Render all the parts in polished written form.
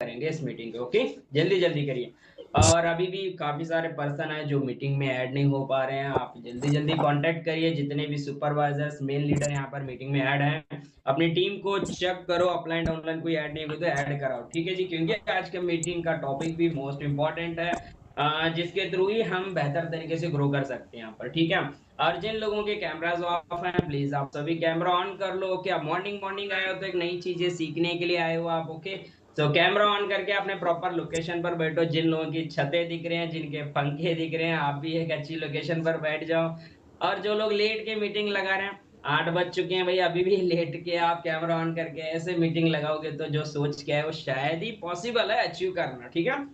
करेंगे इस मीटिंग पे। ओके, जल्दी जल्दी करिए। और अभी भी काफी सारे पर्सन हैं जो मीटिंग में ऐड नहीं हो पा रहे हैं, आप जल्दी जल्दी कांटेक्ट करिए। जितने भी सुपरवाइजर्स मेन लीडर यहाँ पर मीटिंग में ऐड हैं, अपनी टीम को चेक करो, अपलाइन डाउनलाइन कोई ऐड नहीं हुई तो ऐड कराओ। ठीक है जी, क्योंकि आज के मीटिंग का टॉपिक भी मोस्ट इंपॉर्टेंट है, जिसके थ्रू ही हम बेहतर तरीके से ग्रो कर सकते हैं यहाँ पर। ठीक है, और जिन लोगों के कैमराज ऑफ हैं प्लीज आप सभी कैमरा ऑन कर लो। क्या मॉर्निंग मॉर्निंग आए हो तो एक नई चीजें सीखने के लिए आए हो आप। ओके, तो कैमरा ऑन करके अपने प्रॉपर लोकेशन पर बैठो। जिन लोगों की छतें दिख रहे हैं, जिनके पंखे दिख रहे हैं, आप भी एक अच्छी लोकेशन पर बैठ जाओ। और जो लोग लेट के मीटिंग लगा रहे हैं, 8 बज चुके हैं भाई, अभी भी लेट के आप कैमरा ऑन करके ऐसे मीटिंग लगाओगे तो जो सोच के है वो शायद ही पॉसिबल है अचीव करना। ठीक है,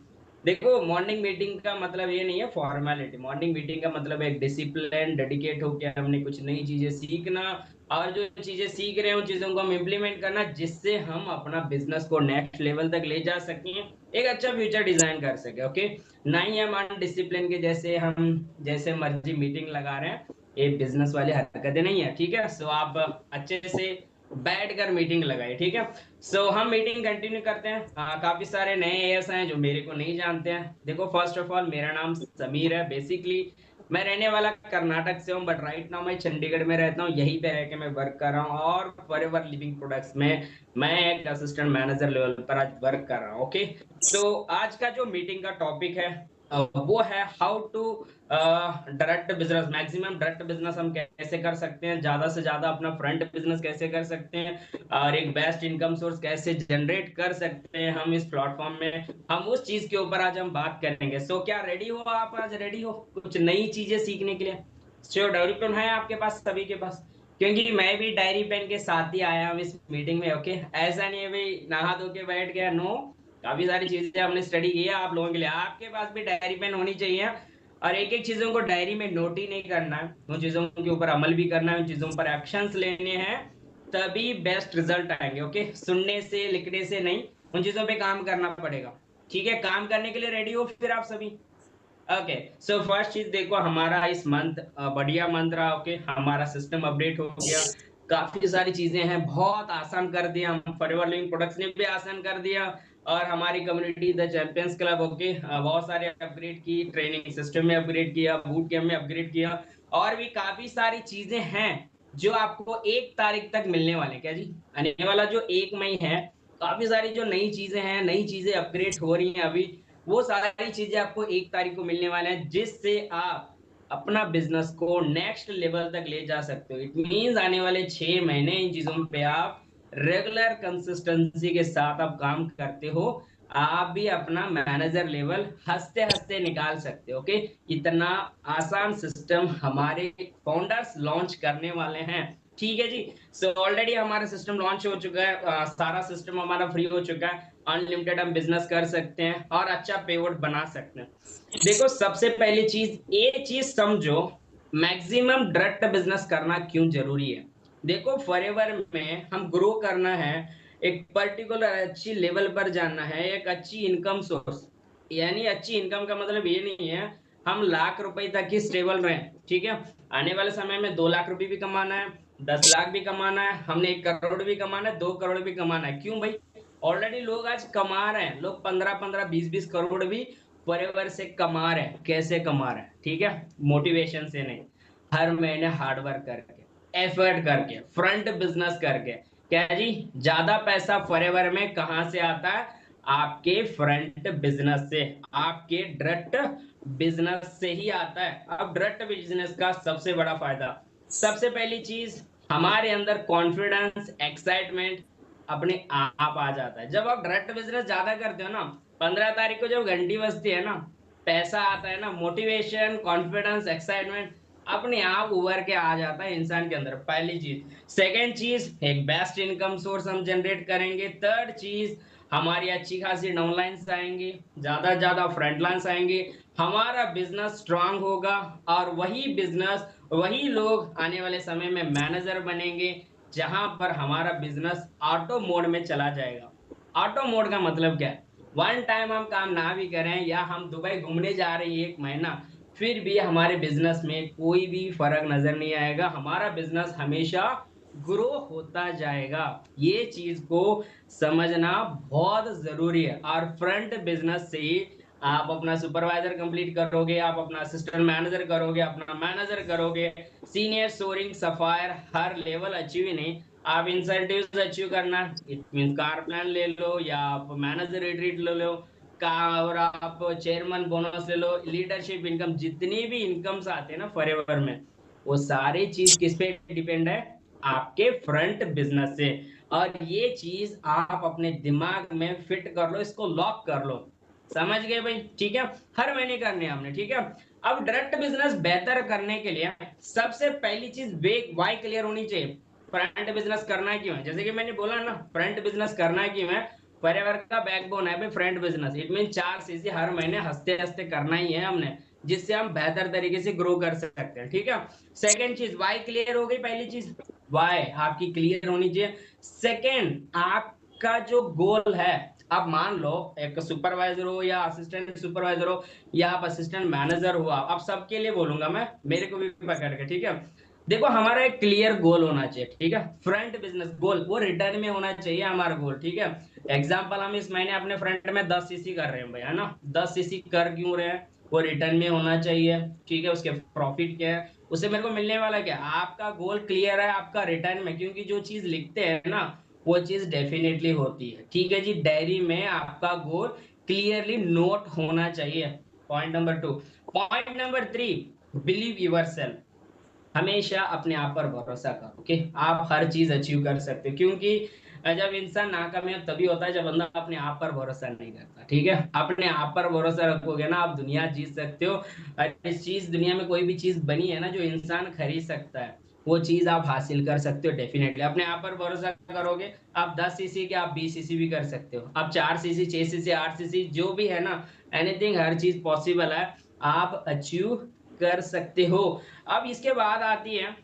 देखो मॉर्निंग मीटिंग का मतलब ये नहीं है फॉर्मेलिटी, मॉर्निंग मीटिंग का मतलब एक डिसिप्लिन, डेडिकेट होकर हमने कुछ नई चीजें सीखना, और जो चीजें सीख रहे हैं उन चीजों को हम इम्प्लीमेंट करना, जिससे हम अपना बिजनेस को नेक्स्ट लेवल तक ले जा सकें, एक अच्छा फ्यूचर डिजाइन कर सके। ओके, ना ही हम अनडिसिप्लिन के जैसे हम जैसे मर्जी मीटिंग लगा रहे हैं, ये बिजनेस वाली हरकतें नहीं है। ठीक है, सो आप अच्छे से बैठ कर मीटिंग लगाइए। ठीक है, सो हम मीटिंग कंटिन्यू करते हैं। काफी सारे नए एयर्स हैं जो मेरे को नहीं जानते हैं। देखो फर्स्ट ऑफ ऑल मेरा नाम समीर है, बेसिकली मैं रहने वाला कर्नाटक से हूँ, बट राइट नाउ मैं चंडीगढ़ में रहता हूँ। यहीं पे रह के मैं वर्क कर रहा हूँ, और फॉरएवर लिविंग प्रोडक्ट्स में मैं एक असिस्टेंट मैनेजर लेवल पर आज वर्क कर रहा हूँ। ओके, तो आज का जो मीटिंग का टॉपिक है वो है how to direct business, maximum direct business हम कैसे कर सकते हैं, ज्यादा से ज्यादा अपना फ्रंट बिजनेस कैसे कर सकते हैं, और एक बेस्ट इनकम सोर्स कैसे जनरेट कर सकते हैं हम इस प्लेटफॉर्म में। हम उस चीज के ऊपर आज हम बात करेंगे। सो क्या रेडी हो आप, आज रेडी हो कुछ नई चीजें सीखने के लिए? श्योर, डायरी पेन है आपके पास, सभी के पास? क्योंकि मैं भी डायरी पेन के साथ ही आया हूँ इस मीटिंग में। ओके, ऐसा नहीं है भाई नहा धो के बैठ गया, नो, काफी सारी चीजें हमने स्टडी की है आप लोगों के लिए। आपके पास भी डायरी पेन होनी चाहिए, और एक एक चीजों को डायरी में नोट ही नहीं करना है, उन चीजों के ऊपर अमल भी करना है, उन चीजों पर एक्शंस लेने हैं, तभी बेस्ट रिजल्ट आएंगे। ओके, सुनने से लिखने से नहीं, उन चीजों पे काम करना पड़ेगा। ठीक है, काम करने के लिए रेडी हो फिर आप सभी? ओके, सो फर्स्ट चीज देखो, हमारा इस मंथ बढ़िया मंथ रहा। ओके, हमारा सिस्टम अपडेट हो गया, काफी सारी चीजें हैं, बहुत आसान कर दिया हम, फॉरएवर लिविंग प्रोडक्ट्स ने भी आसान कर दिया, और हमारी community the champions club. Okay, बहुत सारे अपग्रेड की, ट्रेनिंग सिस्टम में अपग्रेड किया, बूट कैम्प में अपग्रेड किया, और भी काफी सारी चीजें हैं जो आपको 1 तारीख तक मिलने वाले। क्या जी, आने वाला जो 1 मई है, काफी सारी जो नई चीजें हैं, नई चीजें अपग्रेड हो रही हैं अभी, वो सारी चीजें आपको 1 तारीख को मिलने वाले हैं, जिससे आप अपना बिजनेस को नेक्स्ट लेवल तक ले जा सकते हो। इट मींस आने वाले 6 महीने इन चीजों पे आप रेगुलर कंसिस्टेंसी के साथ आप काम करते हो, आप भी अपना मैनेजर लेवल हंसते हंसते निकाल सकते हो। ओके, इतना आसान सिस्टम हमारे फाउंडर्स लॉन्च करने वाले हैं। ठीक है जी, सो ऑलरेडी हमारा सिस्टम लॉन्च हो चुका है, सारा सिस्टम हमारा फ्री हो चुका है, अनलिमिटेड हम बिजनेस कर सकते हैं और अच्छा पेवोट बना सकते हैं। देखो सबसे पहली चीज, ये चीज समझो, मैक्सिमम डायरेक्ट बिजनेस करना क्यों जरूरी है। देखो फॉरएवर में हम ग्रो करना है, एक पर्टिकुलर अच्छी लेवल पर जाना है, एक अच्छी इनकम सोर्स, यानी अच्छी इनकम का मतलब ये नहीं है हम लाख रुपए तक ही स्टेबल रहे। ठीक है, आने वाले समय में 2 लाख रुपए भी कमाना है, 10 लाख भी कमाना है, हमने 1 करोड़ भी कमाना है, 2 करोड़ भी कमाना है। क्यों भाई, ऑलरेडी लोग आज कमा रहे हैं, लोग 15-15, 20-20 करोड़ भी फॉरएवर से कमा रहे हैं। कैसे कमा रहे हैं? ठीक है, मोटिवेशन से नहीं, हर महीने हार्डवर्क करके, एफर्ट करके, फ्रंट बिजनेस करके। क्या जी, ज्यादा पैसा फॉरएवर में कहां से आता है? आपके फ्रंट बिजनेस से, आपके डायरेक्ट बिजनेस से ही आता है। अब डायरेक्ट बिजनेस का सबसे बड़ा फायदा, सबसे पहली चीज, हमारे अंदर कॉन्फिडेंस, एक्साइटमेंट अपने आप आ जाता है। जब आप डायरेक्ट बिजनेस ज्यादा करते हो ना, 15 तारीख को जब घंटी बजती है ना, पैसा आता है ना, मोटिवेशन, कॉन्फिडेंस, एक्साइटमेंट अपने आप उभर के आ जाता है इंसान के अंदर, पहली चीज। सेकेंड चीज, एक बेस्ट इनकम सोर्स हम जनरेट करेंगे। थर्ड चीज, हमारी अच्छी खासी डाउनलाइंस आएंगी, ज्यादा फ्रंट लाइन्स आएंगे, हमारा बिजनेस स्ट्रांग होगा, और वही बिजनेस, वही लोग आने वाले समय में मैनेजर बनेंगे, जहां पर हमारा बिजनेस ऑटो मोड में चला जाएगा। ऑटो मोड का मतलब क्या है? वन टाइम हम काम ना भी करें, या हम दुबई घूमने जा रहे हैं 1 महीना, फिर भी हमारे बिजनेस में कोई भी फर्क नजर नहीं आएगा, हमारा बिजनेस हमेशा ग्रो होता जाएगा। ये चीज को समझना बहुत जरूरी है। और फ्रंट बिजनेस से ही आप अपना सुपरवाइजर कंप्लीट करोगे, आप अपना असिस्टेंट मैनेजर करोगे, अपना मैनेजर करोगे, सीनियर सोरिंग सफायर, हर लेवल अचीव ही नहीं, आप इंसेंटिव्स अचीव करना, इट मीन कार प्लान ले लो या आप मैनेजर रिट्रीट ले लो का, और आप चेयरमैन बोनस ले लो, लीडरशिप इनकम, जितनी भी इनकम्स आते हैं ना फॉरएवर में, वो सारी चीज किस पे डिपेंड है? आपके फ्रंट बिजनेस से। और ये चीज आप अपने दिमाग में फिट कर लो, इसको लॉक कर लो। समझ गए भाई? ठीक है, हर महीने करने हैं हमने, ठीक है। अब डायरेक्ट बिजनेस बेहतर करने के लिए सबसे पहली चीज वे वाई क्लियर होनी चाहिए। फ्रंट बिजनेस करना है क्यों है? जैसे कि मैंने बोला ना, फ्रंट बिजनेस करना है क्यों है? फॉरएवर का बैकबोन है भाई front business. It mean 4 CC हर महीने हंसते हंसते करना ही है हमने, जिससे हम बेहतर तरीके से ग्रो कर सकते हैं, ठीक है। सेकेंड चीज, वाई क्लियर हो गई। पहली चीज वाई आपकी क्लियर होनी चाहिए। सेकेंड, आपका जो गोल है, आप मान लो एक सुपरवाइजर हो या असिस्टेंट सुपरवाइजर हो या आप असिस्टेंट मैनेजर हो, आप सबके लिए बोलूंगा मैं, मेरे को भी पकड़ के, ठीक है। देखो हमारा एक क्लियर गोल होना चाहिए, ठीक है। फ्रंट बिजनेस गोल वो रिटर्न में होना चाहिए हमारा गोल, ठीक है। एग्जाम्पल, हम इस महीने अपने फ्रंट में 10 सीसी कर रहे हैं भाई, है ना। 10 सीसी कर क्यों रहे हैं? वो रिटर्न में होना चाहिए, ठीक है। उसके प्रॉफिट क्या है, उससे मेरे को मिलने वाला क्या? आपका गोल क्लियर है आपका रिटर्न में, क्योंकि जो चीज लिखते हैं ना वो चीज डेफिनेटली होती है, ठीक है जी। डायरी में आपका गोल क्लियरली नोट होना चाहिए। Point number 2। Point number 3, believe yourself. हमेशा अपने आप पर भरोसा करो कि आप हर चीज अचीव कर सकते हो, क्योंकि जब इंसान नाकामयाब तभी होता है जब बंदा अपने आप पर भरोसा नहीं करता, ठीक है। अपने आप पर भरोसा रखोगे ना, आप दुनिया जीत सकते हो। और इस चीज दुनिया में कोई भी चीज बनी है ना जो इंसान खरीद सकता है, वो चीज आप हासिल कर सकते हो डेफिनेटली। अपने आप पर भरोसा करोगे, आप 10 सीसी के आप 20 सीसी भी कर सकते हो, आप 4 सीसी 6 सीसी 8 सीसी जो भी है ना, एनीथिंग, हर चीज पॉसिबल है, आप अचीव कर सकते हो। अब इसके बाद आती है,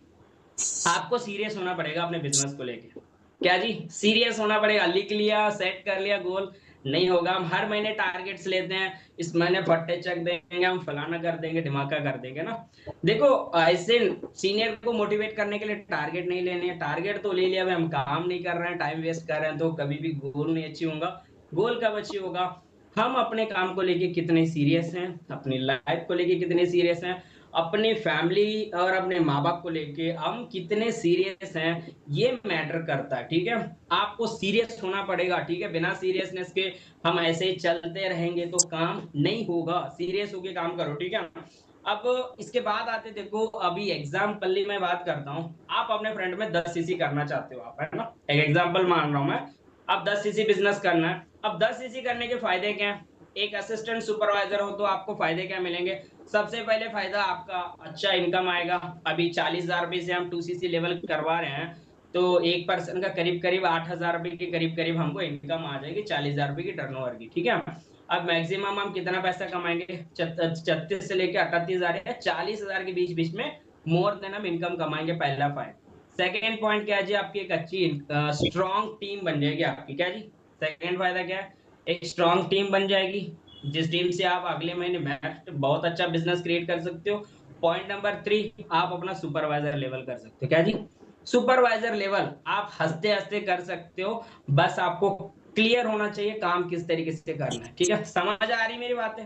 आपको सीरियस होना पड़ेगा अपने बिजनेस को लेके। क्या जी? सीरियस होना पड़ेगा। लिख लिया, सेट कर लिया गोल, नहीं होगा। हम हर महीने टारगेट्स लेते हैं, इस महीने फट्टे चक देंगे, हम फलाना कर देंगे, धमाका कर देंगे ना। देखो, ऐसे सीनियर को मोटिवेट करने के लिए टारगेट नहीं लेने हैं। टारगेट तो ले लिया, हम काम नहीं कर रहे हैं, टाइम वेस्ट कर रहे हैं, तो कभी भी गोल नहीं अचीव होगा। गोल कब अचीव होगा? हम अपने काम को लेके कितने सीरियस हैं, अपनी लाइफ को लेके कितने सीरियस हैं, अपनी फैमिली और अपने माँ बाप को लेके हम कितने सीरियस हैं, ये मैटर करता है, ठीक है। आपको सीरियस होना पड़ेगा, ठीक है। बिना सीरियसनेस के हम ऐसे ही चलते रहेंगे तो काम नहीं होगा। सीरियस होके काम करो, ठीक है। अब इसके बाद आते, देखो अभी एग्जाम्पल ही मैं बात करता हूँ। आप अपने फ्रेंड में 10 सीसी करना चाहते हो, आप, है ना, एक एग्जाम्पल मान रहा हूँ मैं। अब 10 सीसी बिजनेस करना है। अब 10 सीसी करने के फायदे क्या है? एक असिस्टेंट सुपरवाइजर हो तो आपको फायदे क्या मिलेंगे? सबसे पहले फायदा, आपका अच्छा इनकम आएगा। अभी 40,000 रुपए से हम 2 सीसी लेवल करवा रहे हैं, तो एक पर्सन का करीब करीब 8,000 रुपए के करीब करीब हमको इनकम आ जाएगी, 40,000 रुपए की टर्नओवर की, ठीक है। अब मैक्सिमम हम कितना पैसा कमाएंगे? 36 से लेकर 38,000 या 40,000 के बीच बीच में मोर देन हम इनकम कमाएंगे, पहला पॉइंट। सेकेंड पॉइंट क्या है जी? आपकी एक अच्छी स्ट्रॉन्ग टीम बन जाएगी आपकी। क्या जी? सेकेंड फायदा क्या है? एक स्ट्रॉन्ग टीम बन जाएगी, जिस टीम से आप अगले महीने बेस्ट बहुत अच्छा बिजनेस क्रिएट कर सकते हो। पॉइंट नंबर 3, आप अपना सुपरवाइजर लेवल कर सकते हो। क्या जी? सुपरवाइजर लेवल आप हंसते हंसते कर सकते हो, बस आपको क्लियर होना चाहिए काम किस तरीके से करना है, ठीक है। समझ आ रही मेरी बातें?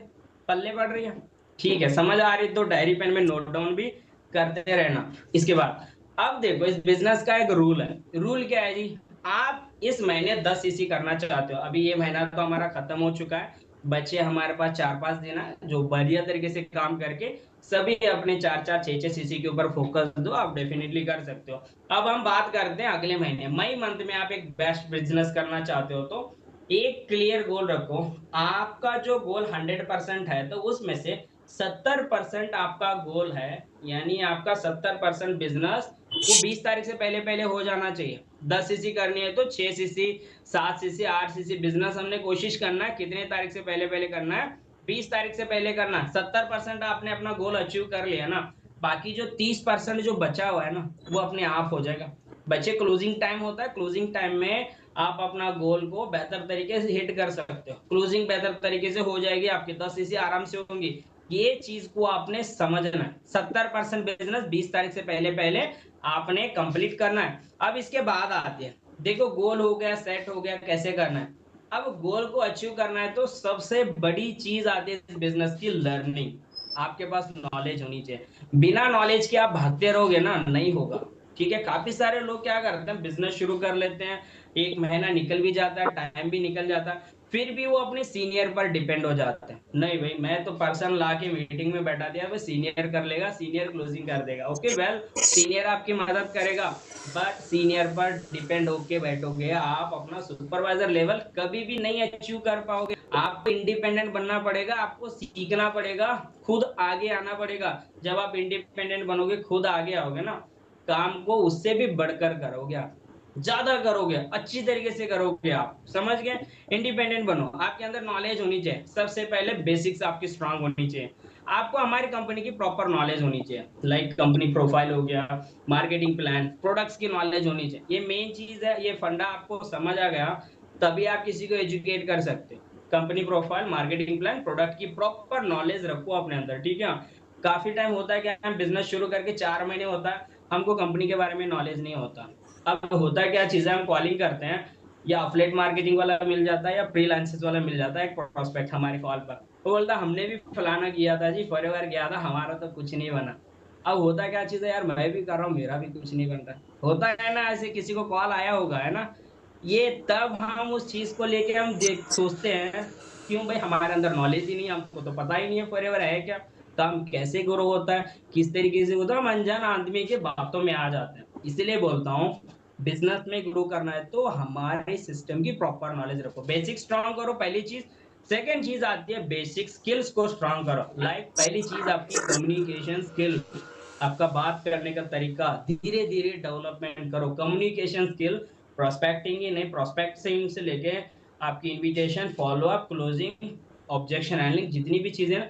पल्ले पड़ रही है? ठीक है, समझ आ रही तो डायरी पेन में नोट डाउन भी करते रहना। इसके बाद अब देखो, इस बिजनेस का एक रूल है। रूल क्या है जी? आप इस महीने 10 सीसी करना चाहते हो, अभी ये महीना तो हमारा खत्म हो चुका है, बच्चे हमारे पास 4-5 दिन है, जो बढ़िया तरीके से काम करके सभी अपने 4-4 6-6 सीसी के ऊपर फोकस दो, आप डेफिनेटली कर सकते हो। अब हम बात करते हैं अगले महीने मई मंथ में, आप एक बेस्ट बिजनेस करना चाहते हो तो एक क्लियर गोल रखो। आपका जो गोल 100% है, तो उसमें से 70% आपका गोल है, यानी आपका 70% बिजनेस वो 20 तारीख से पहले पहले हो जाना चाहिए। 10 सीसी करनी है तो 6 सीसी 7 सीसी 8 सीसी बिजनेस हमने कोशिश करना है, कितने तारीख से पहले पहले करना है? 20 तारीख से पहले करना है। 70% आपने अपना गोल अचीव कर लिया ना, बाकी जो 30% जो बचा हुआ है ना, वो अपने आप हो जाएगा। बच्चे, क्लोजिंग टाइम होता है, क्लोजिंग टाइम में आप अपना गोल को बेहतर तरीके से हिट कर सकते हो। क्लोजिंग बेहतर तरीके से हो जाएगी, आपकी 10 सीसी आराम से होंगी। ये चीज को आपने समझना है। 70% बिजनेस 20 तारीख से पहले पहले आपने कंप्लीट करना है। अब इसके बाद आते हैं, देखो गोल हो गया, सेट हो गया, कैसे करना है। अब गोल को अचीव करना है तो सबसे बड़ी चीज आती है बिजनेस की, लर्निंग। आपके पास नॉलेज होनी चाहिए। बिना नॉलेज के आप भागते रहोगे ना, नहीं होगा। ठीक है, काफी सारे लोग क्या करते हैं, बिजनेस शुरू कर लेते हैं, एक महीना निकल भी जाता है, टाइम भी निकल जाता है, फिर भी वो अपने सीनियर पर डिपेंड हो जाते हैं। नहीं भाई, मैं तो पर्सन ला के मीटिंग में बैठा दिया, वो सीनियर कर लेगा, सीनियर क्लोजिंग कर देगा। ओके वेल, सीनियर आपकी मदद करेगा, बट सीनियर पर डिपेंड होके बैठोगे आप, अपना सुपरवाइजर लेवल कभी भी नहीं अचीव कर पाओगे। आपको इंडिपेंडेंट बनना पड़ेगा, आपको सीखना पड़ेगा, खुद आगे आना पड़ेगा। जब आप इंडिपेंडेंट बनोगे, खुद आगे आओगे ना, काम को उससे भी बढ़कर करोगे आप, ज्यादा करोगे, अच्छी तरीके से करोगे आप, समझ गए। इंडिपेंडेंट बनो, आपके अंदर नॉलेज होनी चाहिए। सबसे पहले बेसिक्स आपकी स्ट्रांग होनी चाहिए। आपको हमारी कंपनी की प्रॉपर नॉलेज होनी चाहिए, लाइक कंपनी प्रोफाइल हो गया, मार्केटिंग प्लान, प्रोडक्ट्स की नॉलेज होनी चाहिए। ये मेन चीज है, ये फंडा आपको समझ आ गया तभी आप किसी को एजुकेट कर सकते। Company profile, marketing plan, product की प्रॉपर नॉलेज रखो अपने अंदर, ठीक है। काफी टाइम होता है कि हम बिजनेस शुरू करके 4 महीने होता है, हमको कंपनी के बारे में नॉलेज नहीं होता। अब होता क्या चीजें, हम कॉलिंग करते हैं, या अफलेट मार्केटिंग वाला मिल जाता है, या फ्रीलांसर्स वाला मिल जाता है, एक प्रोस्पेक्ट हमारे कॉल पर, वो बोलता हमने भी फलाना किया था जी, फॉरएवर गया था, हमारा तो कुछ नहीं बना। अब होता क्या चीज है यार, मैं भी कर रहा हूँ, मेरा भी कुछ नहीं बन रहा। होता है ना, ऐसे किसी को कॉल आया होगा, है ना। ये तब हम उस चीज को लेके हम देख सोचते हैं, क्यों भाई, हमारे अंदर नॉलेज ही नहीं है, हमको तो पता ही नहीं है फॉरएवर है क्या, काम कैसे ग्रो होता है, किस तरीके से होता है, हम अनजान आदमी के बातों में आ जाते हैं। इसलिए बोलता हूँ, बिजनेस में ग्रो करना है तो हमारे सिस्टम की प्रॉपर नॉलेज रखो, बेसिक स्ट्रांग करो, पहली चीज। सेकेंड चीज आती है बेसिक स्किल्स को स्ट्रांग करो, लाइक पहली चीज आपकी कम्युनिकेशन स्किल, आपका बात करने का तरीका धीरे धीरे डेवलपमेंट करो। कम्युनिकेशन स्किल, प्रोस्पेक्टिंग ही नहीं, प्रोस्पेक्टिंग से लेके आपकी invitation, follow up, closing, objection handling, जितनी भी चीजें,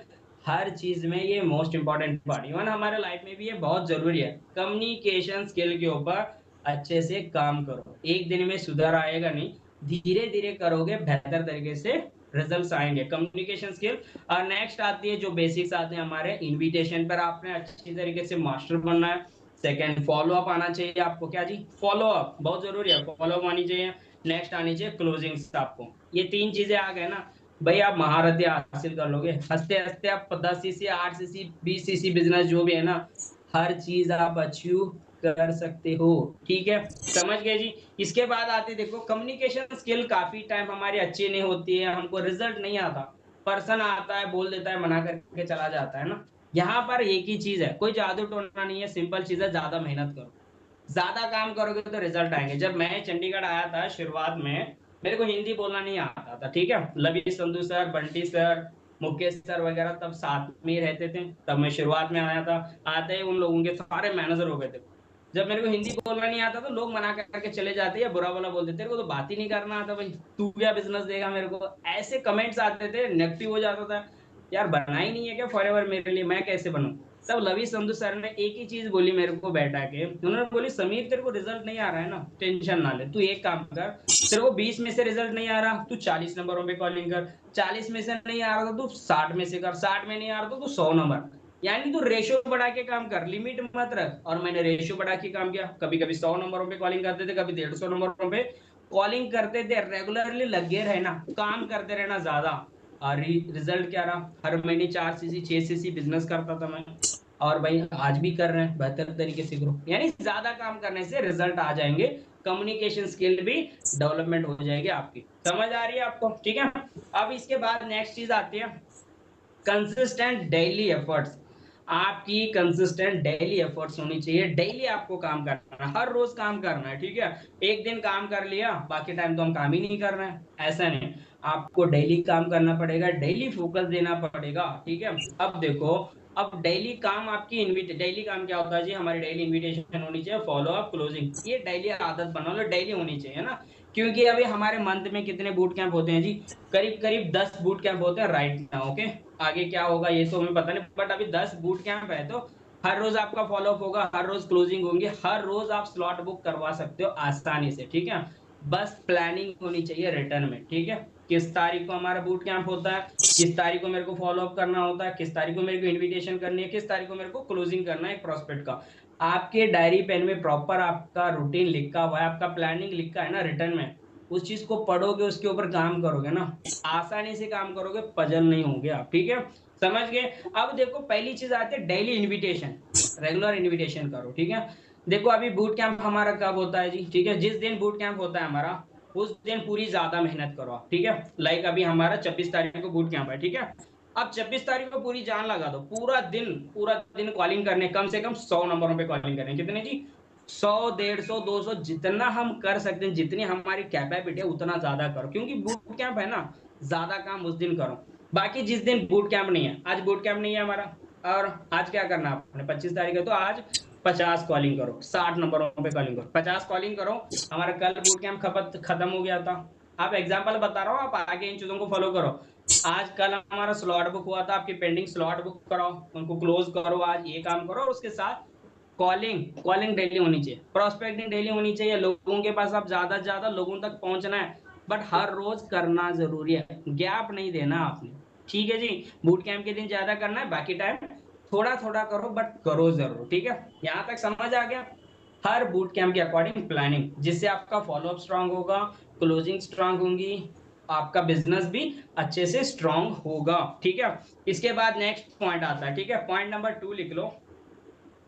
हर चीज में ये मोस्ट इंपॉर्टेंट पार्ट, इवन हमारे लाइफ में भी ये बहुत जरूरी है। कम्युनिकेशन स्किल के ऊपर अच्छे से काम करो, एक दिन में सुधार आएगा नहीं, धीरे धीरे करोगे, बेहतर तरीके से रिजल्ट्स आएंगे। Communication skill. और नेक्स्ट आती है जो बेसिक्स आते हैं हमारे, इनविटेशन पर आपने अच्छी तरीके से मास्टर बनना है। सेकंड, फॉलो अप आना चाहिए आपको, क्या जी, फॉलो अप बहुत जरूरी है, फॉलो अप आनी चाहिए। नेक्स्ट आनी चाहिए क्लोजिंग्स आपको। ये तीन चीजें आ गए ना भाई, आप महारतें हासिल कर लोगे, हंसते हंसते आप 10 सीसी, 8 सीसी, 20 सीसी बिजनेस जो भी है ना, हर चीज आप अचीव कर सकते हो। ठीक है, समझ गए जी। इसके बाद आते देखो, कम्युनिकेशन स्किल काफी टाइम हमारी अच्छी नहीं होती है, हमको रिजल्ट नहीं आता, पर्सन आता है बोल देता है, मना करके चला जाता है ना। यहाँ पर एक ही चीज है, कोई जादू टोना नहीं है, सिंपल चीज है, ज्यादा मेहनत करो, ज्यादा काम करोगे तो रिजल्ट आएंगे। जब मैं चंडीगढ़ आया था शुरुआत में, मेरे को हिंदी बोलना नहीं आता था, ठीक है, Lovi Sandhu sir, Bunty sir, Mukesh sir वगैरह तब साथ में ही रहते थे, तब मैं शुरुआत में आया था। आते ही उन लोगों के सारे मैनेजर हो गए थे। जब मेरे को हिंदी बोलना नहीं आता तो लोग मना करके चले जाते या बुरा भला बोलते, तेरे को तो बात ही नहीं करना आता भाई, तू क्या बिजनेस देगा मेरे को, ऐसे कमेंट्स आते थे, नेगेटिव हो जाता था। यार बना ही नहीं है क्या फॉरएवर मेरे लिए, मैं कैसे बनूं। तब लवी संधू सर ने एक ही चीज बोली मेरे को बैठा के, उन्होंने बोली, समीर तेरे को रिजल्ट नहीं आ रहा है ना, टेंशन ना ले, तू एक काम कर, तेरे को 20 में से रिजल्ट नहीं आ रहा, तू 40 नंबरों पे कॉलिंग कर, 40 में से नहीं आ रहा तो तू 60 में से कर, 60 में नहीं आ रहा तो तू 100 नंबर, यानी तू रेशियो बढ़ा के काम कर, लिमिट मत रख। और मैंने रेशियो बढ़ा के काम किया, कभी कभी 100 नंबरों पे कॉलिंग करते थे, कभी 150 नंबरों पे कॉलिंग करते थे, रेगुलरली लगे रहना, काम करते रहना ज्यादा। और रिजल्ट क्या रहा, हर महीने 4 सीसी 6 सीसी बिजनेस करता था मैं। और भाई आज भी कर रहे हैं, बेहतर तरीके से ग्रो, यानी ज्यादा काम करने से रिजल्ट आ जाएंगे, कम्युनिकेशन स्किल भी डेवलपमेंट हो जाएगी आपकी। समझ आ रही है आपको, ठीक है। अब इसके बाद नेक्स्ट चीज आती है कंसिस्टेंट डेली एफर्ट्स। आपकी कंसिस्टेंट डेली एफर्ट्स होनी चाहिए, डेली आपको काम करना है, हर रोज काम करना है, ठीक है। एक दिन काम कर लिया, बाकी टाइम तो हम काम ही नहीं कर रहे हैं, ऐसा नहीं। आपको डेली काम करना पड़ेगा, डेली फोकस देना पड़ेगा, ठीक है। अब देखो, अब डेली काम आपकी इनविट डेली काम क्या होता है जी, हमारी डेली इनविटेशन होनी चाहिए, फॉलो अप, क्लोजिंग, ये डेली आदत बना लो, डेली होनी चाहिए ना। क्योंकि अभी हमारे मंथ में कितने बूट कैंप होते हैं जी, करीब करीब 10 बूट कैंप होते हैं राइट नाउ, ओके। आगे क्या होगा ये तो हमें पता नहीं, बट अभी 10 बूट कैंप है, तो हर रोज आपका फॉलोअप होगा, हर रोज क्लोजिंग होंगी, हर रोज आप स्लॉट बुक करवा सकते हो आसानी से, ठीक है। बस प्लानिंग होनी चाहिए रिटर्न में, ठीक है। किस तारीख को हमारा बूट कैंप होता है, किस तारीख को मेरे को फॉलोअप करना होता है, किस तारीख को मेरे को इन्विटेशन करनी है, किस तारीख को मेरे को क्लोजिंग करना है एक प्रोस्पेक्ट का। आपके डायरी पेन में प्रॉपर आपका रूटीन लिखा हुआ है, आपका प्लानिंग लिखा है ना रिटर्न में, उस चीज को पढ़ोगे, उसके ऊपर काम करोगे ना, आसानी से काम करोगे, पजल नहीं होंगे आप, ठीक है, समझ गए। अब देखो पहली चीज आती है डेली इन्विटेशन, रेगुलर इन्विटेशन करो, ठीक है। देखो अभी बूट कैंप हमारा कब होता है जी, ठीक है, जिस दिन बूट कैंप होता है हमारा उस दिन पूरी ज्यादा मेहनत करो आप, ठीक है। लाइक अभी हमारा 26 तारीख को बूट कैंप है, ठीक है। अब 26 तारीख को पूरी जान लगा दो, पूरा दिन कॉलिंग करने, कम से कम 100 नंबरों पे कॉलिंग करने, कितने जी, 100, 150, 200, जितना हम कर सकते हैं, जितनी हमारी कैपेबिलिटी है उतना ज्यादा करो, क्योंकि बूट कैंप है ना, ज्यादा काम उस दिन करो। बाकी जिस दिन बूट कैंप नहीं है, आज बूट कैंप नहीं है हमारा, और आज क्या करना है आपने, 25 तारीख है तो आज 50 कॉलिंग करो, 60 नंबरों पे कॉलिंग करो, 50 कॉलिंग करो। हमारा कल बूट कैंप खत्म हो गया था। आप एग्जाम्पल बता रहा हूँ, आप आगे इन चीजों को फॉलो करो। आज कल हमारा स्लॉट बुक हुआ था, आपकी पेंडिंग स्लॉट बुक कराओ, उनको क्लोज करो, आज ये काम करो, और उसके साथ कॉलिंग कॉलिंग डेली होनी चाहिए, प्रोस्पेक्टिंग डेली होनी चाहिए, लोगों के पास आप ज्यादा से ज्यादा लोगों तक पहुंचना है, बट हर रोज करना जरूरी है, गैप नहीं देना आपने, ठीक है जी। बूट कैंप के दिन ज्यादा करना है, बाकी टाइम थोड़ा थोड़ा करो, बट करो जरूर, ठीक है। यहां तक समझ आ गया। हर बूट कैंप के अकॉर्डिंग प्लानिंग, जिससे आपका फॉलोअप स्ट्रांग होगा, क्लोजिंग स्ट्रांग होंगी, आपका बिजनेस भी अच्छे से स्ट्रांग होगा, ठीक है। इसके बाद नेक्स्ट पॉइंट आता है, ठीक है, पॉइंट नंबर 2 लिख लो।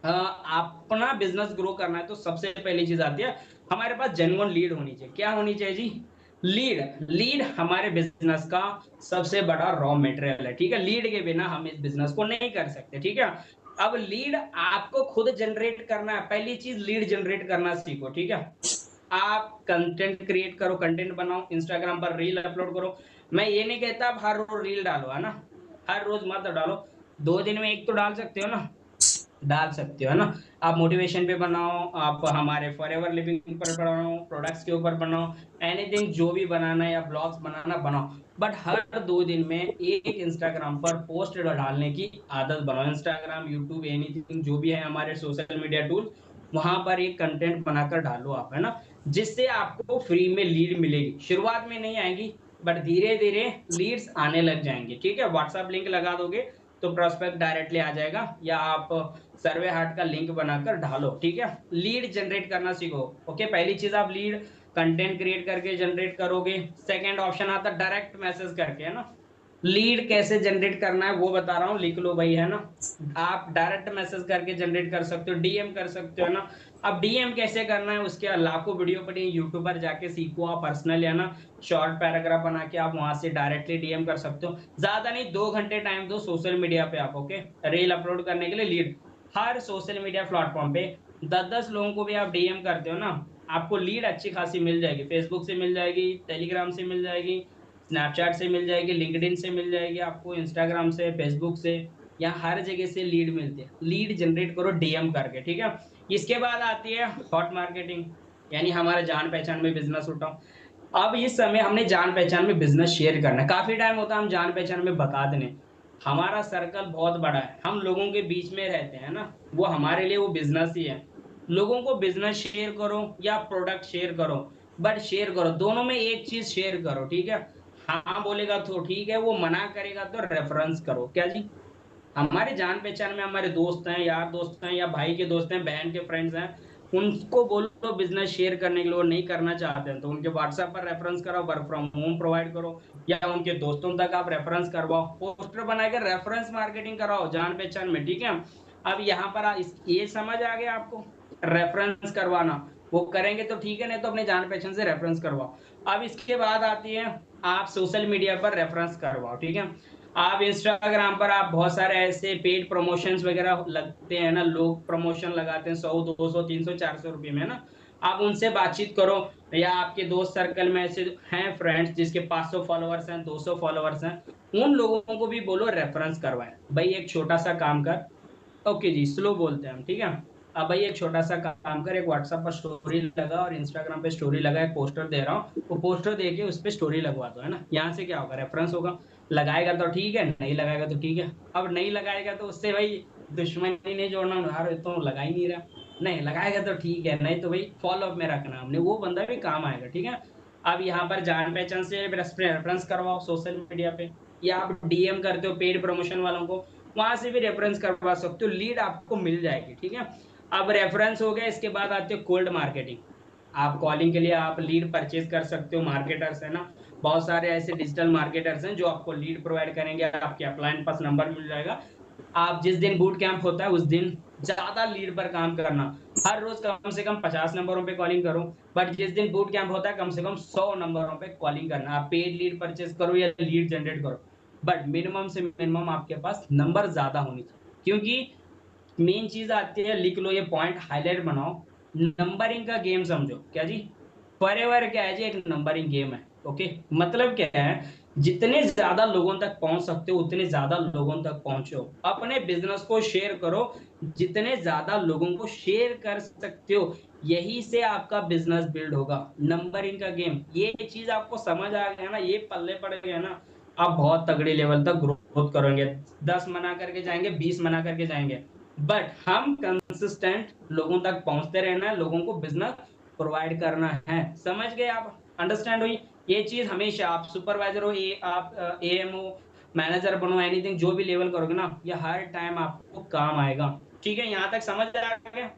अपना बिजनेस ग्रो करना है तो सबसे पहली चीज आती है, हमारे पास जेन्युइन लीड होनी चाहिए। क्या होनी चाहिए जी, लीड। लीड हमारे बिजनेस का सबसे बड़ा रॉ मटेरियल है, ठीक है। लीड के बिना हम इस बिजनेस को नहीं कर सकते, ठीक है। अब लीड आपको खुद जनरेट करना है, पहली चीज लीड जनरेट करना सीखो, ठीक है। आप कंटेंट क्रिएट करो, कंटेंट बनाओ, इंस्टाग्राम पर रील अपलोड करो। मैं ये नहीं कहता आप हर रोज रील डालो, है ना, हर रोज मत डालो, 2 दिन में एक तो डाल सकते हो ना, डाल सकते हो, है ना। आप मोटिवेशन पे बनाओ, आप हमारे फॉरएवर लिविंग पर बनाओ, प्रोडक्ट्स के ऊपर बनाओ, एनीथिंग जो भी बनाना है या ब्लॉग्स बनाना बनाओ, बट हर 2 दिन में एक इंस्टाग्राम पर पोस्ट डालने की आदत बनाओ। इंस्टाग्राम, यूट्यूब, एनीथिंग जो भी है हमारे सोशल मीडिया टूल, वहां पर एक कंटेंट बनाकर डालो आप, है ना, जिससे आपको फ्री में लीड मिलेगी। शुरुआत में नहीं आएगी, बट धीरे धीरे लीड्स आने लग जाएंगे, ठीक है। व्हाट्सएप लिंक लगा दोगे तो प्रोस्पेक्ट डायरेक्टली आ जाएगा, या आप सर्वे हार्ट का लिंक बनाकर डालो, ठीक है। लीड जनरेट करना सीखो, ओके। पहली चीज आप लीड कंटेंट क्रिएट करके जनरेट करोगे। सेकंड ऑप्शन आता डायरेक्ट मैसेज करके, है ना। लीड कैसे जनरेट करना है वो बता रहा हूँ, लिख लो भाई, है ना। आप डायरेक्ट मैसेज करके जनरेट कर सकते हो, डीएम कर सकते हो, है ना। अब डीएम कैसे करना है उसके लाखों वीडियो पड़ी, यूट्यूब पर जाके सीखो आप पर्सनल, है ना। शॉर्ट पैराग्राफ बना के आप वहां से डायरेक्टली डीएम कर सकते हो, ज्यादा नहीं, 2 घंटे टाइम दो सोशल मीडिया पे आप, ओके। रील अपलोड करने के लिए लीड हर सोशल मीडिया प्लेटफॉर्म पे 10-10 लोगों को भी आप डीएम करते हो ना, आपको लीड अच्छी खासी मिल जाएगी, फेसबुक से मिल जाएगी, टेलीग्राम से मिल जाएगी, स्नैपचैट से मिल जाएगी, लिंक्डइन से मिल जाएगी, आपको इंस्टाग्राम से, फेसबुक से, या हर जगह से लीड मिलती है। लीड जनरेट करो डीएम करके, ठीक है। इसके बाद आती है हॉट मार्केटिंग, यानी हमारा जान पहचान में बिजनेस उठाओ। अब इस समय हमने जान पहचान में बिजनेस शेयर करना है, काफी टाइम होता है हम जान पहचान में बता देने, हमारा सर्कल बहुत बड़ा है, हम लोगों के बीच में रहते हैं ना, वो हमारे लिए वो बिजनेस ही है। लोगों को बिजनेस शेयर करो या प्रोडक्ट शेयर करो, बट शेयर करो, दोनों में एक चीज शेयर करो, ठीक है। हाँ बोलेगा तो ठीक है, वो मना करेगा तो रेफरेंस करो, क्या जी। हमारे जान पहचान में हमारे दोस्त हैं, यार दोस्त हैं, या भाई के दोस्त हैं, बहन के फ्रेंड्स हैं, उनको बोलो बिजनेस शेयर करने के लिए, वो नहीं करना चाहते हैं तो उनके व्हाट्सएप पर रेफरेंस कराओ, वर्क फ्रॉम होम प्रोवाइड करो, या उनके दोस्तों तक आप रेफरेंस करवाओ, पोस्टर बनाकर रेफरेंस मार्केटिंग कराओ जान पहचान में, ठीक है। अब यहाँ पर ये समझ आ गया आपको, रेफरेंस करवाना, वो करेंगे तो ठीक है, नहीं तो अपने जान पहचान से रेफरेंस करवाओ। अब इसके बाद आती है आप सोशल मीडिया पर रेफरेंस करवाओ, ठीक है। आप इंस्टाग्राम पर आप बहुत सारे ऐसे पेड प्रमोशंस वगैरह लगते हैं ना, लोग प्रमोशन लगाते हैं 100, 200, 300, 400 रुपए में, है ना। आप उनसे बातचीत करो, या आपके दोस्त सर्कल में ऐसे हैं फ्रेंड्स जिसके 500 फॉलोअर्स हैं, 200 फॉलोअर्स हैं, उन लोगों को भी बोलो रेफरेंस करवाएं। भाई एक छोटा सा काम कर, ओके जी, स्लो बोलते हैं हम, ठीक है। अब भाई एक छोटा सा काम कर, एक व्हाट्सएप पर स्टोरी लगा और इंस्टाग्राम पे स्टोरी लगा, एक पोस्टर दे रहा हूँ, वो पोस्टर दे के उस पर स्टोरी लगवा दो, है ना। यहाँ से क्या होगा, रेफरेंस होगा। लगाएगा तो ठीक है, नहीं लगाएगा तो ठीक है। अब नहीं लगाएगा तो उससे भाई दुश्मनी नहीं जोड़ना, यार तो लगा ही नहीं रहा। नहीं लगाएगा तो ठीक है, नहीं तो भाई फॉलो अप में रखना हमने, वो बंदा भी काम आएगा, ठीक है। अब यहाँ पर जान पहचान से रेफरेंस करवाओ सोशल मीडिया पे, या आप डीएम करते हो पेड प्रमोशन वालों को, वहां से भी रेफरेंस करवा सकते हो, लीड आपको मिल जाएगी, ठीक है। अब रेफरेंस हो गया, इसके बाद आते हैं कोल्ड मार्केटिंग। आप कॉलिंग के लिए आप लीड परचेज कर सकते हो, मार्केटर्स है ना, बहुत सारे ऐसे डिजिटल मार्केटर्स हैं जो आपको लीड प्रोवाइड करेंगे, आपके अपलाइन पास नंबर मिल जाएगा। आप जिस दिन बूट कैंप होता है उस दिन ज्यादा लीड पर काम करना, हर रोज कम से कम 50 नंबरों पे कॉलिंग करो, बट जिस दिन बूट कैंप होता है कम से कम 100 नंबरों पे कॉलिंग करना। आप पेड लीड परचेज करो या लीड जनरेट करो, बट मिनिमम से मिनिमम आपके पास नंबर ज्यादा होनी चाहिए, क्योंकि मेन चीज आती है, लिख लो ये पॉइंट, हाईलाइट बनाओ, नंबरिंग का गेम समझो। क्या जी? फॉरएवर क्या है जी? एक नंबरिंग गेम है। ओके, मतलब क्या है, जितने ज्यादा लोगों तक पहुंच सकते हो उतने ज्यादा लोगों तक पहुंचो, अपने बिजनेस को शेयर करो, जितने ज्यादा लोगों को शेयर कर सकते हो यही से आपका बिजनेस बिल्ड होगा। नंबरिंग का गेम, ये चीज आपको समझ आ गया ना, ये पल्ले पड़ गया ना, आप बहुत तगड़े लेवल तक ग्रोथ करेंगे। 10 मना करके जाएंगे, 20 मना करके जाएंगे, बट हम कंसिस्टेंट लोगों तक पहुंचते रहना है, लोगों को बिजनेस प्रोवाइड करना है। समझ गए आप? अंडरस्टैंड हुई ये चीज? हमेशा आप सुपरवाइजर हो, आप एएम हो, मैनेजर बनो, एनीथिंग जो भी लेवल करोगे ना, ये हर टाइम आपको काम आएगा। ठीक है, यहां तक समझ आ गया?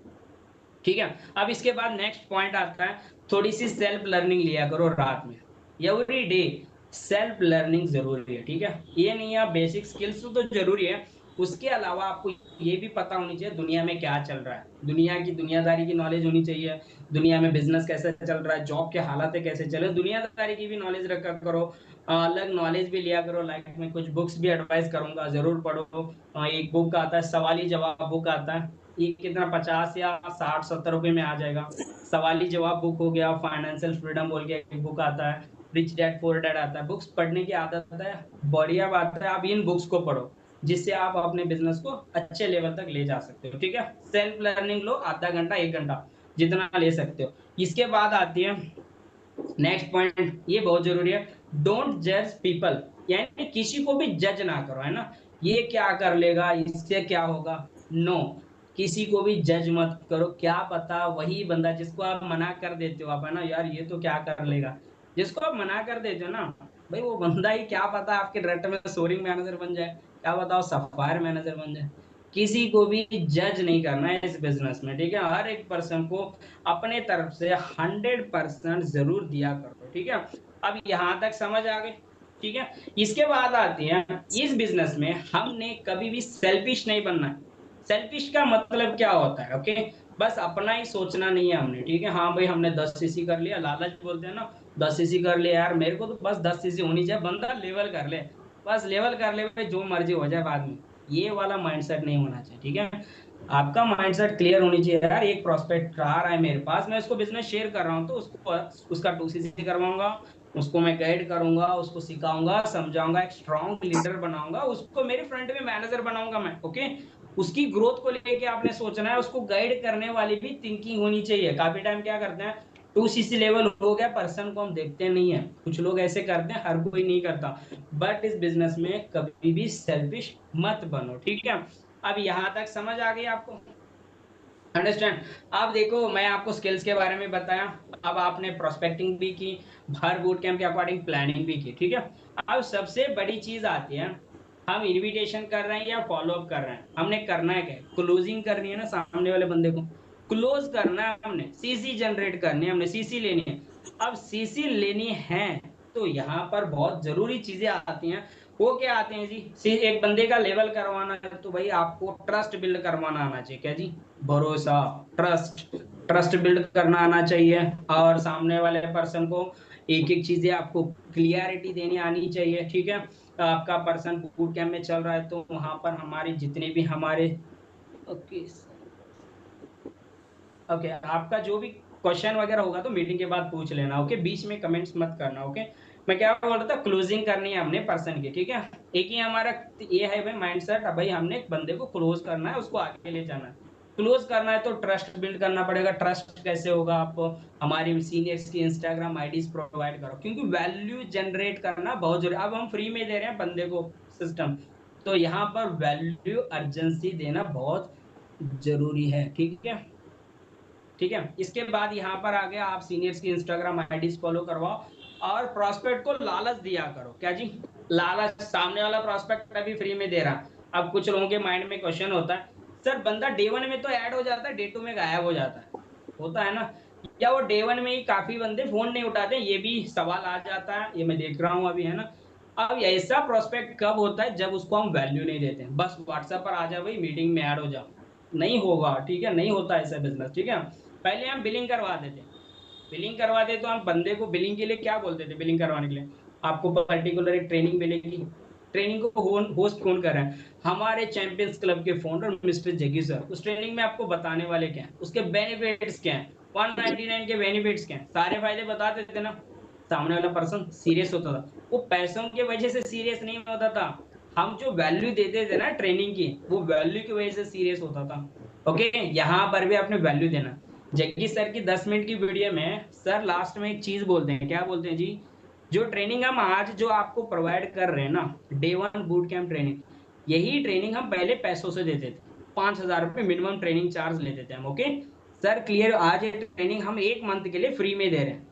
ठीक है, अब इसके बाद नेक्स्ट पॉइंट आता है, थोड़ी सी सेल्फ लर्निंग लिया करो रात में, एवरी डे सेल्फ लर्निंग जरूरी है। ठीक है, ये नहीं है बेसिक स्किल्स तो जरूरी है, उसके अलावा आपको ये भी पता होनी चाहिए दुनिया में क्या चल रहा है, दुनिया की दुनियादारी की नॉलेज होनी चाहिए, दुनिया में बिजनेस कैसे चल रहा है, जॉब के हालात कैसे चले, दुनियादारी की भी नॉलेज रखा करो, अलग नॉलेज भी लिया करो। लाइफ में कुछ बुक्स भी एडवाइस करूंगा, जरूर पढ़ो। एक बुक आता है सवाली जवाब बुक आता है, ये कितना 50 या 60-70 रुपए में आ जाएगा। सवाली जवाब बुक हो गया, फाइनेंशियल फ्रीडम बोल के एक बुक आता है, रिच डैड पुअर डैड आता है। बुक्स पढ़ने की आदत है, बढ़िया बात है, आप इन बुक्स को पढ़ो, जिससे आप अपने बिजनेस को अच्छे लेवल तक ले जा सकते हो। ठीक है, सेल्फ लर्निंग लो, आधा घंटा 1 घंटा जितना ले सकते हो। इसके बाद आती है नेक्स्ट पॉइंट, ये बहुत जरूरी है, डोंट जज पीपल, यानी किसी को भी जज ना करो, है ना, ये क्या कर लेगा, इससे क्या होगा, नो, किसी को भी जज मत करो। क्या पता वही बंदा जिसको आप मना कर देते हो, आप है ना यार ये तो क्या कर लेगा, जिसको आप मना कर देते हो ना, भाई वो बंदा ही क्या पता आपके डायरेक्टर में सोरिंग मैनेजर बन जाए, क्या बताओ सफायर मैनेजर बन जाए। किसी को भी जज नहीं करना है इस बिजनेस में। ठीक है, हर एक पर्सन को अपने तरफ से 100% जरूर दिया करो। ठीक है, अब यहां तक समझ आ गई? ठीक है, इसके बाद आती है, इस बिजनेस में हमने कभी भी सेल्फिश नहीं बनना है। सेल्फिश का मतलब क्या होता है? ओके, बस अपना ही सोचना नहीं है हमने। ठीक है, हाँ भाई हमने 10 सीसी कर लिया, लालच बोलते हैं ना, 10 सीसी कर लिया यार, मेरे को तो बस 10 सीसी होनी चाहिए, बंदा लेवल कर ले, बस लेवल कर ले भाई, जो मर्जी हो जाए बाद में, ये वाला माइंडसेट नहीं होना चाहिए। ठीक है, आपका माइंडसेट क्लियर होनी चाहिए, यार एक प्रोस्पेक्ट आ रहा है मेरे पास, मैं उसको बिजनेस शेयर कर रहा हूँ, तो उसको उसका 2 सीसी करवाऊंगा, उसको मैं गाइड करूंगा, उसको सिखाऊंगा, समझाऊंगा, एक स्ट्रॉन्ग लीडर बनाऊंगा, उसको मेरे फ्रंट में मैनेजर बनाऊंगा मैं। ओके, उसकी ग्रोथ को लेके आपने सोचना है, उसको गाइड करने वाली भी थिंकिंग होनी चाहिए। काफी टाइम क्या करते हैं, 2 सीसी लेवल हो गया पर्सन को हम देखते नहीं है, कुछ लोग ऐसे करते हैं, हर कोई नहीं करता, बट इस बिजनेस में कभी भी सेल्फिश मत बनो। ठीक है, अब यहां तक समझ आ गई आपको? अंडरस्टैंड? अब देखो मैं आपको स्किल्स के बारे में बताया, अब आपने प्रोस्पेक्टिंग भी की, हर बूट कैंप के अकॉर्डिंग प्लानिंग भी की। ठीक है, अब सबसे बड़ी चीज आती है, हम इनविटेशन कर रहे हैं या फॉलो अप कर रहे हैं, हमने करना है क्या, क्लोजिंग करनी है ना, सामने वाले बंदे को क्लोज करना है, हमने सीसी जनरेट करनी है, हमने सीसी लेनी है। अब सीसी लेनी है तो यहाँ पर बहुत जरूरी चीजें आती हैं, वो क्या आते हैं जी, एक बंदे का लेवल करवाना है तो भाई आपको ट्रस्ट बिल्ड करवाना आना चाहिए। क्या जी? भरोसा, ट्रस्ट, ट्रस्ट बिल्ड करना आना चाहिए, और सामने वाले पर्सन को एक एक चीजें आपको क्लियरिटी देनी आनी चाहिए। ठीक है, आपका पर्सन बूट कैंप में चल रहा है तो वहां पर हमारे जितने भी हमारे, ओके ओके, आपका जो भी क्वेश्चन वगैरह होगा तो मीटिंग के बाद पूछ लेना। ओके, बीच में कमेंट्स मत करना। ओके, मैं क्या बोल रहा था, क्लोजिंग करनी है हमने पर्सन की। ठीक है, एक ही हमारा ये है भाई माइंडसेट, भाई हमने एक बंदे को क्लोज करना है, उसको आगे ले जाना है। क्लोज करना है तो ट्रस्ट बिल्ड करना पड़ेगा। ट्रस्ट कैसे होगा, आप हमारी सीनियर्स की इंस्टाग्राम आईडीज प्रोवाइड करो, क्योंकि वैल्यू जनरेट करना बहुत जरूरी। अब हम फ्री में दे रहे हैं बंदे को सिस्टम, तो यहाँ पर वैल्यू अर्जेंसी देना बहुत जरूरी है। ठीक है, ठीक है, इसके बाद यहाँ पर आ गया, आप सीनियर्स की इंस्टाग्राम आईडीज फॉलो करवाओ, और प्रोस्पेक्ट को लालच दिया करो। क्या जी? लालच, सामने वाला प्रोस्पेक्ट अभी फ्री में दे रहा। अब कुछ लोगों के माइंड में क्वेश्चन होता है, सर बंदा डे 1 में तो ऐड हो जाता है, डे 2 में गायब हो जाता है, होता है ना, या वो डे 1 में ही काफी बंदे फोन नहीं उठाते, ये भी सवाल आ जाता है, ये मैं देख रहा हूँ अभी, है ना। अब ऐसा प्रोस्पेक्ट कब होता है, जब उसको हम वैल्यू नहीं देते हैं, बस व्हाट्सएप पर आ जाओ भाई, मीटिंग में ऐड हो जाओ, नहीं होगा, ठीक है, नहीं होता ऐसा बिजनेस, ठीक है। पहले हम बिलिंग करवा देते हैं, बिलिंग करवा दे तो हम बंदे को बिलिंग के लिए क्या बोलते थे, बिलिंग करवाने के लिए आपको पर्टिकुलर एक ट्रेनिंग मिलेगी, ट्रेनिंग को होस्ट कौन कर रहा है, हमारे चैंपियंस क्लब के फाउंडर मिस्टर जगी सर, उस ट्रेनिंग में आपको बताने वाले क्या है, उसके बेनिफिट्स क्या है, 199 के बेनिफिट्स क्या है, सारे फायदे बता देते ना, सामने वाला पर्सन सीरियस होता था, वो पैसों की वजह से सीरियस नहीं होता था, हम जो वैल्यू देते थे ना ट्रेनिंग की, वो वैल्यू की वजह से सीरियस होता था। ओके, यहाँ पर भी आपने वैल्यू देना। जग्गी सर की 10 मिनट की वीडियो में सर लास्ट में एक चीज बोलते हैं, क्या बोलते हैं जी, जो ट्रेनिंग हम आज जो आपको प्रोवाइड कर रहे हैं ना, डे 1 बूट कैंप ट्रेनिंग, यही ट्रेनिंग हम पहले पैसों से देते थे, 5,000 रुपए मिनिमम ट्रेनिंग चार्ज लेते थे हम। ओके सर, क्लियर, आज ये ट्रेनिंग हम 1 मंथ के लिए फ्री में दे रहे हैं,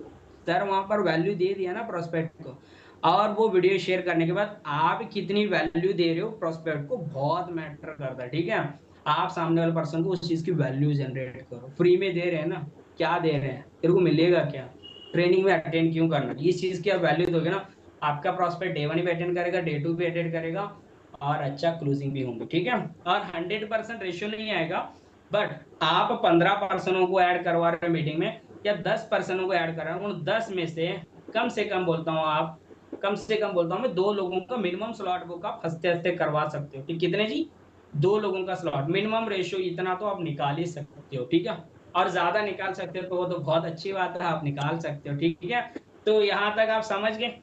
सर वहां पर वैल्यू दे दिया ना प्रोस्पेक्ट को, और वो वीडियो शेयर करने के बाद आप कितनी वैल्यू दे रहे हो प्रोस्पेक्ट को, बहुत मैटर करता है, ठीक है। आप सामने वाले पर्सन को उस चीज की वैल्यू जनरेट करो, फ्री में दे रहे हैं ना, क्या दे रहे हैं, तेरे को मिलेगा क्या, ट्रेनिंग में अटेंड क्यों करना, इस चीज की आप वैल्यू दोगे ना, आपका प्रोस्पेक्ट डे 1 भी अटेंड करेगा, डे 2 भी अटेंड करेगा, और अच्छा क्लोजिंग भी होंगे, ठीक है। और 100% रेशियो नहीं आएगा, बट आप 15 पर्सनों को ऐड करवा रहे हैं मीटिंग में, या 10 पर्सनों को ऐड कर रहे हैं, उन 10 में से कम बोलता हूँ आप, कम से कम बोलता हूँ मैं, 2 लोगों का मिनिमम स्लॉट बुक आप हंसते हंसते करवा सकते हो, ठीक, कितने जी, 2 लोगों का स्लॉट, मिनिमम रेशियो इतना तो आप निकाल ही सकते हो, ठीक है। और ज्यादा निकाल सकते हो तो वो तो बहुत अच्छी बात है, आप निकाल सकते हो, ठीक है। तो यहाँ तक आप समझ गए,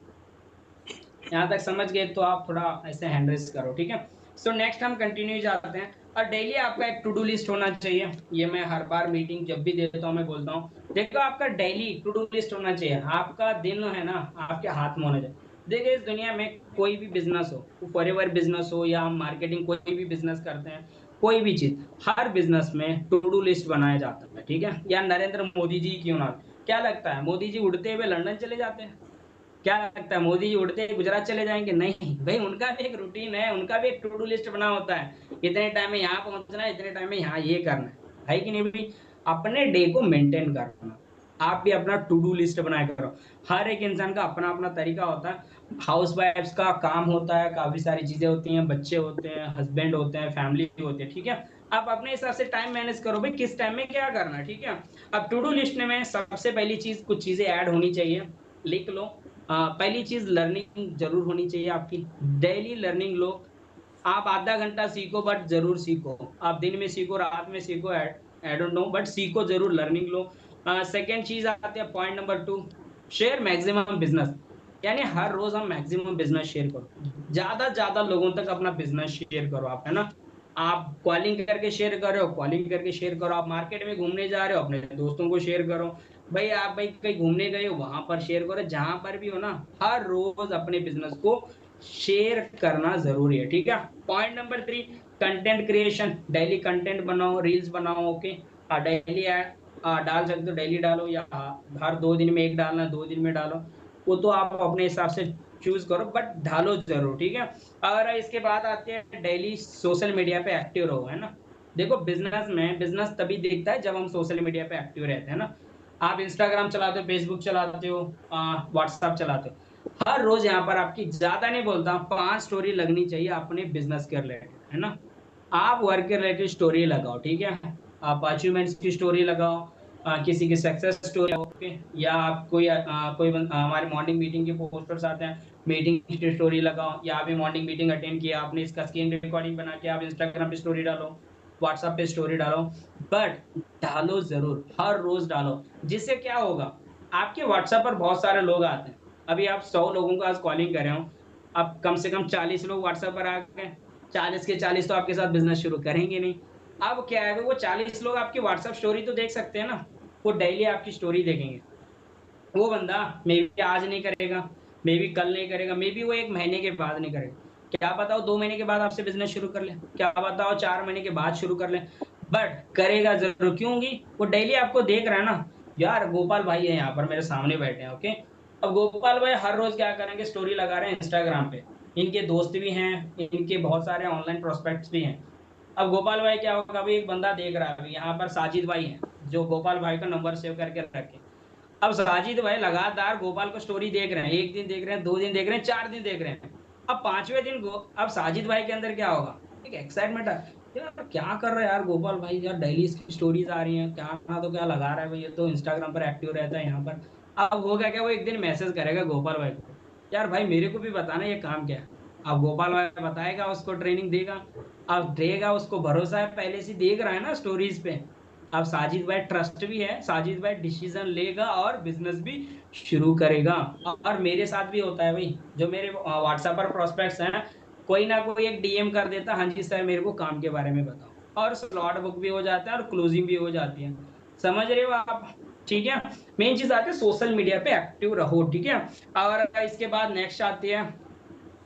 यहाँ तक समझ गए तो आप थोड़ा ऐसे हैंड रेस करो, ठीक है। सो नेक्स्ट हम कंटिन्यू जाते हैं, और डेली आपका एक टू डू लिस्ट होना चाहिए, ये मैं हर बार मीटिंग जब भी देता हूँ मैं बोलता हूँ, देखो आपका डेली टू डू लिस्ट होना चाहिए, आपका दिन है ना आपके हाथ में होना चाहिए। देखिए इस दुनिया में कोई भी बिजनेस हो, वो फॉरएवर बिजनेस हो या हम मार्केटिंग कोई भी बिजनेस करते हैं, कोई भी चीज, हर बिजनेस में टू डू लिस्ट बनाया जाता है, ठीक है। या नरेंद्र मोदी जी क्यों ना, क्या लगता है मोदी जी उड़ते हुए लंदन चले जाते हैं, क्या लगता है मोदी जी उड़ते गुजरात चले जाएंगे, नहीं भाई, उनका भी एक रूटीन है, उनका भी एक टू डू लिस्ट बना होता है, इतने टाइम में यहाँ पहुंचना है, इतने टाइम में यहाँ ये करना है कि नहीं भाई, अपने डे को मेंटेन करना, आप भी अपना टू डू लिस्ट बनाया करो। हर एक इंसान का अपना अपना तरीका होता है, हाउस वाइफ्स का काम होता है, काफी सारी चीजें होती हैं, बच्चे होते हैं, हस्बैंड होते हैं, फैमिली होती है, ठीक है। आप अपने हिसाब से टाइम मैनेज करो भाई, किस टाइम में क्या करना है, ठीक है। अब टू डू लिस्ट में सबसे पहली चीज, कुछ चीजें ऐड होनी चाहिए, लिख लो। पहली चीज लर्निंग जरूर होनी चाहिए आपकी, डेली लर्निंग लो, आप आधा घंटा सीखो बट जरूर सीखो, आप दिन में सीखो, रात में सीखो, आई डोंट नो, बट सीखो जरूर, लर्निंग लो। सेकेंड चीज आती है point number 2, share maximum business, यानी हर रोज हम मैक्सिमम बिजनेस शेयर करो, ज्यादा ज्यादा लोगों तक अपना बिजनेस शेयर करो, आप, है ना। आप कॉलिंग करके शेयर कर रहे हो, कॉलिंग करके शेयर करो, आप मार्केट में घूमने जा रहे हो, अपने दोस्तों को शेयर करो, भाई आप भाई कहीं घूमने गए हो वहां पर शेयर करो, जहां पर भी हो ना, हर रोज अपने बिजनेस को शेयर करना जरूरी है, ठीक है। Point number 3, content creation, daily content बनाओ, रील्स बनाओ, ओके, डेली डाल सकते हो, डेली डालो, या हर 2 दिन में एक डालना, 2 दिन में डालो, वो तो आप अपने हिसाब से चूज करो, बट डालो जरूर, ठीक है। और इसके बाद आते हैं डेली सोशल मीडिया पे एक्टिव रहो, है ना। देखो बिजनेस में, बिजनेस तभी दिखता है जब हम सोशल मीडिया पे एक्टिव रहते हैं ना, आप इंस्टाग्राम चलाते हो, फेसबुक चलाते हो, व्हाट्सएप चलाते हो, हर रोज यहाँ पर आपकी, ज्यादा नहीं बोलता, 5 स्टोरी लगनी चाहिए अपने बिजनेस के रिलेटेड, है ना। आप वर्क के रिलेटेड स्टोरी लगाओ, ठीक है, आप अचीवमेंट्स की स्टोरी लगाओ, किसी की सक्सेस स्टोरी, ओके, या आप हमारे मॉर्निंग मीटिंग के पोस्टर्स आते हैं, मीटिंग की स्टोरी लगाओ, या अभी मॉर्निंग मीटिंग अटेंड किया आपने, इसका स्क्रीन रिकॉर्डिंग बना के आप इंस्टाग्राम पे स्टोरी डालो, व्हाट्सएप पे स्टोरी डालो, बट डालो जरूर, हर रोज डालो, जिससे क्या होगा, आपके व्हाट्सएप पर बहुत सारे लोग आते हैं, अभी आप 100 लोगों को आज कॉलिंग कर रहे हो, अब कम से कम 40 लोग व्हाट्सएप पर आ गए, 40 के 40 तो आपके साथ बिजनेस शुरू करेंगे नहीं। अब क्या है, वो 40 लोग आपकी व्हाट्सएप स्टोरी तो देख सकते हैं ना, वो डेली आपकी स्टोरी देखेंगे, वो बंदा मे बी आज नहीं करेगा, मे बी कल नहीं करेगा, मे बी वो 1 महीने के बाद नहीं करेगा, क्या पता वो 2 महीने के बाद आपसे बिजनेस शुरू कर ले, क्या पता वो 4 महीने के बाद शुरू कर ले, बट करेगा जरूर, क्योंकि वो डेली आपको देख रहा है ना, यार गोपाल भाई है यहाँ पर मेरे सामने बैठे हैं, ओके। अब गोपाल भाई हर रोज क्या करेंगे, स्टोरी लगा रहे हैं इंस्टाग्राम पे, इनके दोस्त भी हैं, इनके बहुत सारे ऑनलाइन प्रोस्पेक्ट्स भी हैं, अब गोपाल भाई क्या होगा, अभी एक बंदा देख रहा है, अभी यहाँ पर साजिद भाई है जो गोपाल भाई का नंबर सेव करके रखे। अब साजिद भाई लगातार गोपाल को स्टोरी देख रहे हैं, एक दिन देख रहे हैं, 2 दिन देख रहे हैं, 4 दिन देख रहे हैं। अब 5वें दिन अब साजिद भाई के अंदर क्या होगा, एक एक्साइटमेंट है, यार क्या कर रहे हैं यार गोपाल भाई, यार डेली इसकी स्टोरीज आ रही हैं, क्या ना तो क्या लगा रहा है भाई, ये तो इंस्टाग्राम पर एक्टिव रहता है यहाँ पर। अब होगा क्या, वो एक दिन मैसेज करेगा गोपाल भाई को, यार भाई मेरे को भी बताना ये काम क्या है। अब गोपाल भाई बताएगा, उसको ट्रेनिंग देगा। अब देगा, उसको भरोसा है, पहले से देख रहा है ना स्टोरीज पे। अब साजिद भाई ट्रस्ट भी है, साजिद भाई डिसीजन लेगा और बिजनेस भी शुरू करेगा। और मेरे साथ भी होता है भाई, जो मेरे व्हाट्सएप पर प्रोस्पेक्ट्स हैं, कोई ना कोई एक डीएम कर देता, हाँ जी सर मेरे को काम के बारे में बताओ, और स्लॉट बुक भी हो जाता है और क्लोजिंग भी हो जाती है। समझ रहे हो आप? ठीक है। मेन चीज आती है सोशल मीडिया पे एक्टिव रहो, ठीक है। और इसके बाद नेक्स्ट आती है,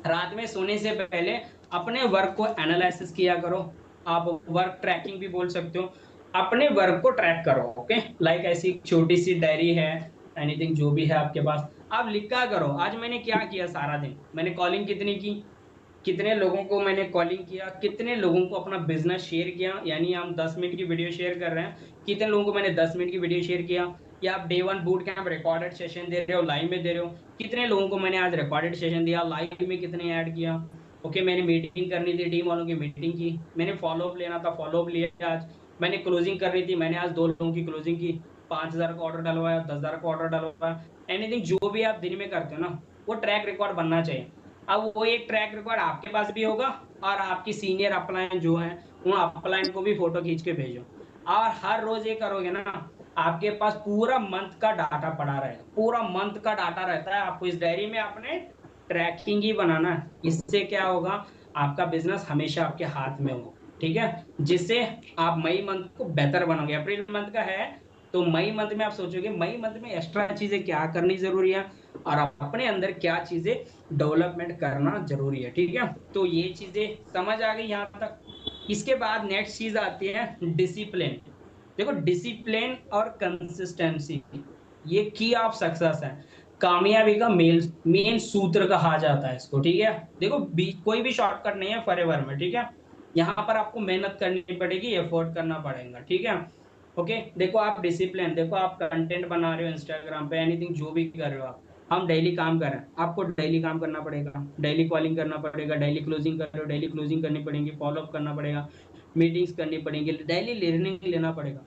रात में सोने से पहले अपने वर्क को एनालिसिस किया करो। आप वर्क ट्रैकिंग भी बोल सकते हो, अपने वर्क को ट्रैक करो। ओके, लाइक ऐसी छोटी सी डायरी है, एनीथिंग जो भी है आपके पास, आप लिखा करो आज मैंने क्या किया सारा दिन, मैंने कॉलिंग कितनी की, कितने लोगों को मैंने कॉलिंग किया, कितने लोगों को अपना बिजनेस शेयर किया, यानी हम 10 मिनट की वीडियो शेयर कर रहे हैं, कितने लोगों को मैंने 10 मिनट की वीडियो शेयर किया। या आप day 1 boot camp recorded session दे रहे हो, लाइव में दे रहे हो, कितने लोगों को मैंने आज रिकॉर्डेड सेशन दिया, लाइव में कितने ऐड किया। ओके, मैंने मीटिंग करनी थी, टीम वालों की मीटिंग की, मैंने फॉलोअप लेना था, फॉलोअप लिया आज, मैंने क्लोजिंग करनी थी, मैंने आज 2 लोगों की क्लोजिंग की, 5,000 का ऑर्डर डलवाया, 10,000 का ऑर्डर डलवाया। एनीथिंग जो भी आप दिन में करते हो ना, वो ट्रैक रिकॉर्ड बनना चाहिए। अब वो एक ट्रैक रिकॉर्ड आपके पास भी होगा, और आपकी सीनियर अपलाइन जो है, उन अपलाइन को भी फोटो खींच के भेजो। और हर रोज ये करोगे ना, आपके पास पूरा मंथ का डाटा पड़ा रहेगा, पूरा मंथ का डाटा रहता है, आपको इस डायरी में अपने ट्रैकिंग ही बनाना है। इससे क्या होगा, आपका बिजनेस हमेशा आपके हाथ में होगा, ठीक है। जिससे आप मई मंथ को बेहतर बनोगे। अप्रैल मंथ का है, तो मई मंथ में आप सोचोगे मई मंथ में एक्स्ट्रा चीजें क्या करनी जरूरी है, और अपने अंदर क्या चीजें डेवलपमेंट करना जरूरी है, ठीक है। तो ये चीजें समझ आ गई यहाँ तक। इसके बाद नेक्स्ट चीज आती है डिसिप्लिन। देखो, डिसिप्लिन और कंसिस्टेंसी ये की ऑफ सक्सेस है, कामयाबी का मेन सूत्र कहा जाता है इसको, ठीक है। देखो कोई भी शॉर्टकट नहीं है फॉरएवर में, ठीक है। यहाँ पर आपको मेहनत करनी पड़ेगी, एफर्ट करना पड़ेगा, ठीक है। ओके, देखो आप डिसिप्लिन, देखो आप कंटेंट बना रहे हो इंस्टाग्राम पे, एनीथिंग जो भी कर रहे हो आप, हम डेली काम कर रहे हैं, आपको डेली काम करना पड़ेगा, डेली कॉलिंग करना पड़ेगा, डेली क्लोजिंग कर रहे हो, डेली क्लोजिंग करनी पड़ेगी, फॉलोअप करना पड़ेगा, मीटिंग्स करनी पड़ेगी, डेली लर्निंग लेना पड़ेगा।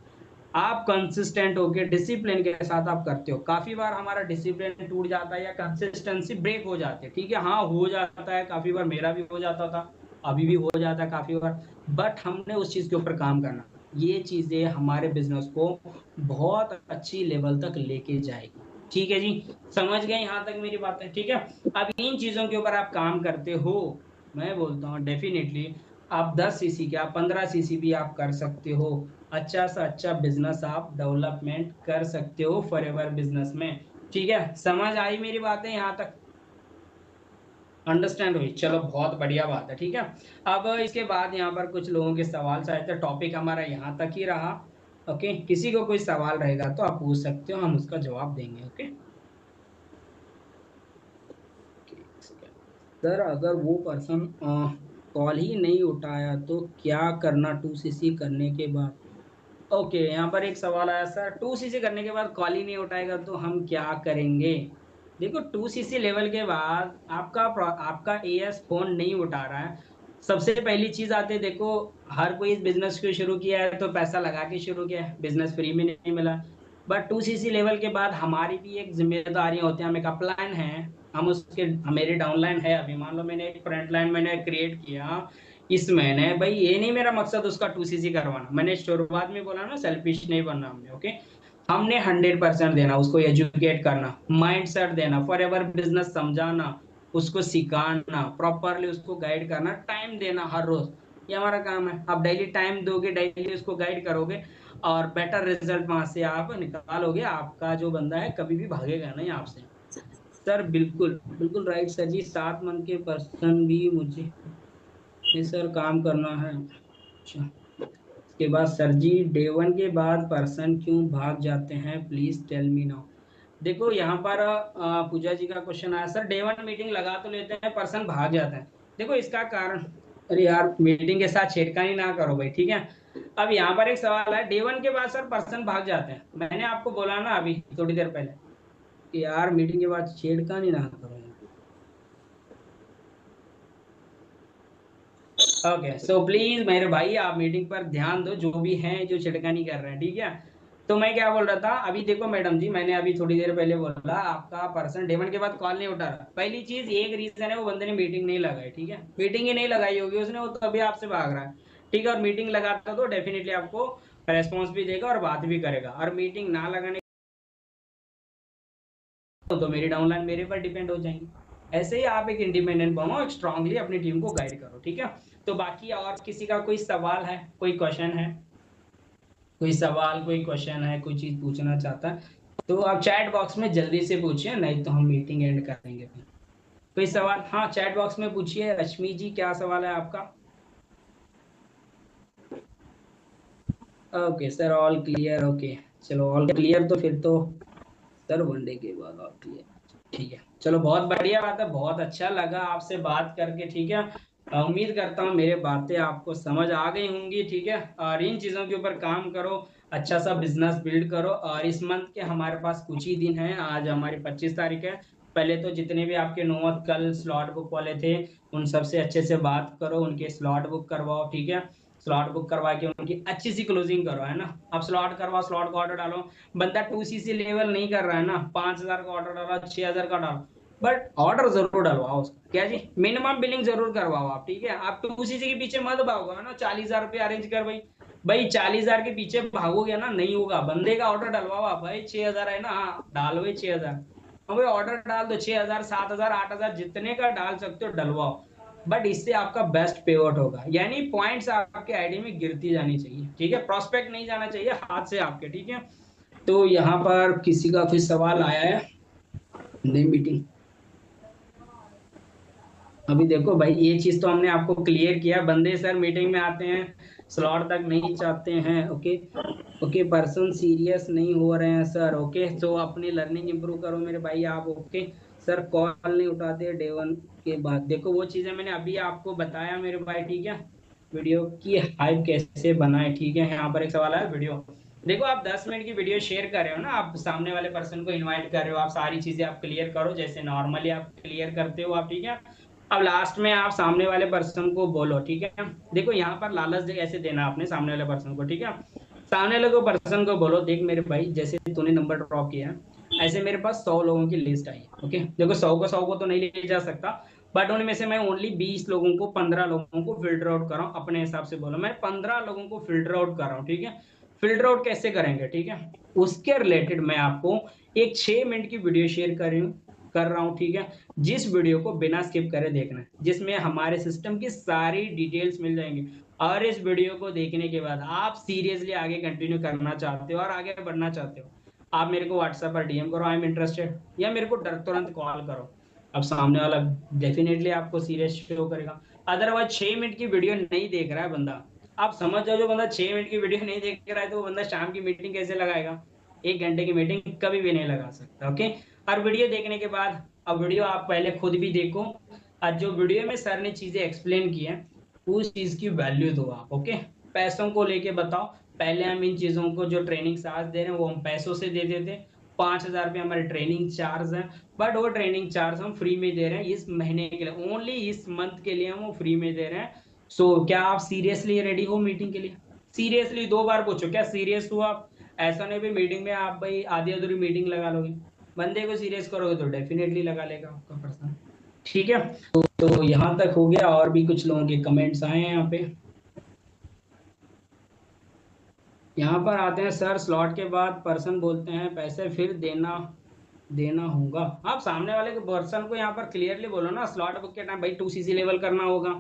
आप कंसिस्टेंट होके डिसिप्लिन के साथ आप करते हो। काफी बार हमारा डिसिप्लिन टूट जाता है या कंसिस्टेंसी ब्रेक हो जाती है, ठीक है, हाँ हो जाता है, काफी बार मेरा भी हो जाता था, अभी भी हो जाता है काफी बार। बट हमने उस चीज के ऊपर काम करना, ये चीजें हमारे बिजनेस को बहुत अच्छी लेवल तक लेके जाएगी, ठीक है जी। समझ गए यहाँ तक मेरी बातें, ठीक है। अब इन चीजों के ऊपर आप काम करते हो, मैं बोलता हूँ डेफिनेटली आप 10 सीसी क्या 15 सीसी भी आप कर सकते हो, अच्छा सा अच्छा बिजनेस आप डेवलपमेंट कर सकते हो फॉरएवर बिजनेस में, ठीक है। समझ आई मेरी बातें यहाँ तक? अंडरस्टैंड हुई? चलो बहुत बढ़िया बात है, ठीक है। अब इसके बाद यहाँ पर कुछ लोगों के सवाल शायद थे, टॉपिक हमारा यहाँ तक ही रहा। ओके, किसी को कोई सवाल रहेगा तो आप पूछ सकते हो, हम उसका जवाब देंगे। ओके सर, अगर वो पर्सन कॉल ही नहीं उठाया तो क्या करना 2 सीसी करने के बाद? ओके, यहाँ पर एक सवाल आया सर, 2 सीसी करने के बाद कॉल ही नहीं उठाएगा तो हम क्या करेंगे? देखो, 2 सीसी लेवल के बाद आपका एएस फोन नहीं उठा रहा है, सबसे पहली चीज आती है, देखो हर कोई इस बिजनेस को शुरू किया है तो पैसा लगा के शुरू किया है, बिजनेस फ्री में नहीं मिला। बट 2 सीसी लेवल के बाद हमारी भी एक जिम्मेदारी होती है, हम एक अपलाइन है, हम उसके, मेरी डाउनलाइन है, अभी मान लो मैंने एक फ्रंट लाइन मैंने क्रिएट किया इस महीने, भाई ये नहीं मेरा मकसद उसका 2 सीसी करवाना, मैंने शुरुआत में बोला ना सेल्फिश नहीं बनना हमने। ओके, हमने 100% देना, उसको एजुकेट करना, माइंड सेट देना, फॉर एवर बिजनेस समझाना, उसको सिखाना, प्रॉपरली उसको गाइड करना, टाइम देना हर रोज, ये हमारा काम है। आप डेली टाइम दोगे, डेली उसको गाइड करोगे, और बेटर रिजल्ट वहां से आप निकालोगे, आपका जो बंदा है कभी भी भागेगा नहीं आपसे। सर बिल्कुल बिल्कुल राइट सर जी, 7 मंथ के पर्सन भी मुझे ये सर काम करना है। अच्छा, उसके बाद सर जी डे 1 के बाद पर्सन क्यों भाग जाते हैं, प्लीज टेल मी नाउ। देखो यहाँ पर पूजा जी का क्वेश्चन आया, सर डे 1 मीटिंग लगा तो लेते हैं, पर्सन भाग जाता है। देखो इसका कारण, अरे यार मीटिंग के साथ छेड़खानी ना करो भाई, ठीक है। अब यहाँ पर एक सवाल है, डे वन के बाद सर पर्सन भाग जाते हैं, मैंने आपको बोला ना अभी थोड़ी देर पहले कि यार मीटिंग के बाद छेड़खानी ना करो। ओके सो प्लीज मेरे भाई आप मीटिंग पर ध्यान दो, जो भी हैं जो छिड़कानी कर रहे हैं, ठीक है। तो मैं क्या बोल रहा था, अभी देखो मैडम जी, मैंने अभी थोड़ी देर पहले बोला आपका पर्सन डेमन के बाद कॉल नहीं उठा रहा। पहली चीज एक रीजन है, वो बंदे ने मीटिंग नहीं लगाई, ठीक है। मीटिंग ही नहीं लगाई होगी उसने, वो तो अभी आपसे भाग रहा है, ठीक है। और मीटिंग लगाता तो डेफिनेटली आपको रेस्पॉन्स भी देगा और बात भी करेगा। और मीटिंग ना लगाने तो मेरी डाउनलाइन मेरे पर डिपेंड हो जाएंगी। ऐसे ही आप एक इंडिपेंडेंट बनो, एक स्ट्रांगली अपनी टीम को गाइड करो, ठीक है। तो बाकी और किसी का कोई सवाल है, कोई क्वेश्चन है, कोई सवाल कोई क्वेश्चन है, कोई चीज पूछना चाहता है तो आप चैट बॉक्स में जल्दी से पूछिए, नहीं तो हम मीटिंग एंड करेंगे फिर। कोई सवाल, हाँ चैट बॉक्स में पूछिए। रश्मि जी क्या सवाल है आपका? Okay sir all clear, okay. चलो ऑल क्लियर, तो फिर तो सर वनडे के बाद ऑल क्लियर, ठीक है। चलो बहुत बढ़िया बात है, बहुत अच्छा लगा आपसे बात करके, ठीक है। उम्मीद करता हूँ मेरे बातें आपको समझ आ गई होंगी, ठीक है। और इन चीजों के ऊपर काम करो, अच्छा सा बिजनेस बिल्ड करो। और इस मंथ के हमारे पास कुछ ही दिन हैं, आज हमारी 25 तारीख है। पहले तो जितने भी आपके नौवत कल स्लॉट बुक वाले थे, उन सबसे अच्छे से बात करो, उनके स्लॉट बुक करवाओ, ठीक है। स्लॉट बुक करवा के उनकी अच्छी सी क्लोजिंग करो, है ना। अब स्लॉट करवाओ, स्लॉट का ऑर्डर डालो। बंदा 2CC लेवल नहीं कर रहा है ना, 5,000 का ऑर्डर डाला, 6,000 का डालो, बट ऑर्डर जरूर डलवाओ उसका, क्या जी, मिनिमम बिलिंग जरूर करवाओ आप, ठीक है। आप 2CC के पीछे मत भागो, है ना। 40,000 रुपये अरेंज कर भाई, भाई 40,000 के पीछे भागोगे ना, नहीं होगा। बंदे का ऑर्डर डलवाओ आप, भाई 6,000 है ना, हाँ डालो भाई 6,000। हाँ भाई ऑर्डर डाल दो, 6,000 7,000 8,000 जितने का डाल सकते हो डलवाओ। बट इससे आपका बेस्ट पेआउट होगा, यानी पॉइंट्स आपके आईडी में गिरती जानी चाहिए, ठीक है। प्रोस्पेक्ट नहीं जाना चाहिए हाथ से आपके, ठीक है। तो यहाँ पर किसी का कोई सवाल आया है? नहीं मीटिंग, अभी देखो भाई ये चीज तो हमने आपको क्लियर किया, बंदे सर मीटिंग में आते हैं, स्लॉट तक नहीं चाहते हैं, ओके। ओके पर्सन सीरियस नहीं हो रहे हैं सर, ओके। तो अपनी लर्निंग इंप्रूव करो मेरे भाई आप, ओके। सर कॉल नहीं उठाते डे वन के बाद, देखो वो चीजें मैंने अभी आपको बताया मेरे भाई, ठीक है। वीडियो की हाइप कैसे बनाए, ठीक है। यहाँ पर एक सवाल है, वीडियो देखो आप 10 मिनट की वीडियो शेयर कर रहे हो ना, आप सामने वाले पर्सन को इनवाइट कर रहे हो, आप सारी चीजें आप क्लियर करो जैसे नॉर्मली आप क्लियर करते हो आप, ठीक है। अब लास्ट में आप सामने वाले पर्सन को बोलो, ठीक है। देखो यहाँ पर लालच ऐसे देना आपने सामने वाले पर्सन को, ठीक है। सामने वाले पर्सन को बोलो, देख मेरे भाई जैसे तूने नंबर ड्रॉप किया है, ऐसे मेरे पास 100 लोगों की लिस्ट आई है, ओके। देखो 100 को तो नहीं ले जा सकता, बट उनमें से मैं ओनली 20 लोगों को, 15 लोगों को फिल्टर आउट कर रहा हूँ अपने हिसाब से, बोलो मैं 15 लोगों को फिल्टर आउट कर रहा हूँ, ठीक है। फिल्टर आउट कैसे करेंगे, ठीक है, उसके रिलेटेड मैं आपको एक 6 मिनट की वीडियो शेयर कर रहा हूँ, ठीक है। जिस वीडियो को बिना स्किप करे देखना है, जिसमें हमारे सिस्टम की सारी डिटेल्स मिल जाएंगी। और इस वीडियो को देखने के बाद आप सीरियसली आगे कंटिन्यू करना चाहते हो और आगे बढ़ना चाहते हो, आप मेरे को व्हाट्सएप पर डीएम करो, आई एम इंटरेस्टेड, या मेरे को तुरंत कॉल करो। अब सामने वाला डेफिनेटली आपको सीरियस शो करेगा। अदरवाइज 6 मिनट की वीडियो नहीं देख रहा है बंदा, आप समझ जाओ, जो बंदा 6 मिनट की वीडियो नहीं देख रहा है, तो वो बंदा शाम की मीटिंग कैसे लगाएगा? 1 घंटे की मीटिंग कभी भी नहीं लगा सकता, ओके। और वीडियो देखने के बाद, अब वीडियो आप पहले खुद भी देखो, और जो वीडियो में सर ने चीजें एक्सप्लेन की है उस चीज की वैल्यू दो आप, ओके। पैसों को लेके बताओ, पहले हम इन चीजों को जो ट्रेनिंग आज दे रहे हैं वो हम पैसों से दे देते, 5,000 रुपये हमारे ट्रेनिंग चार्ज है। बट वो ट्रेनिंग चार्ज हम फ्री में दे रहे हैं इस महीने के लिए, ओनली इस मंथ के लिए हम वो फ्री में दे रहे हैं। सो क्या आप सीरियसली रेडी हो मीटिंग के लिए? सीरियसली 2 बार पूछो, क्या सीरियस हो आप? ऐसा नहीं भी मीटिंग में आप भाई आधी अधूरी मीटिंग लगा लोगे, बंदे को सीरियस करोगे तो डेफिनेटली लगा लेगा आपका पर्सन, ठीक है। तो यहाँ तक हो गया, और भी कुछ लोगों के कमेंट्स आए हैं यहाँ पे। यहाँ पर आते हैं सर, स्लॉट के बाद पर्सन बोलते हैं पैसे फिर देना देना होगा। आप सामने वाले के पर्सन को यहाँ पर क्लियरली बोलो ना, स्लॉट बुक के टाइम भाई 2CC लेवल करना होगा।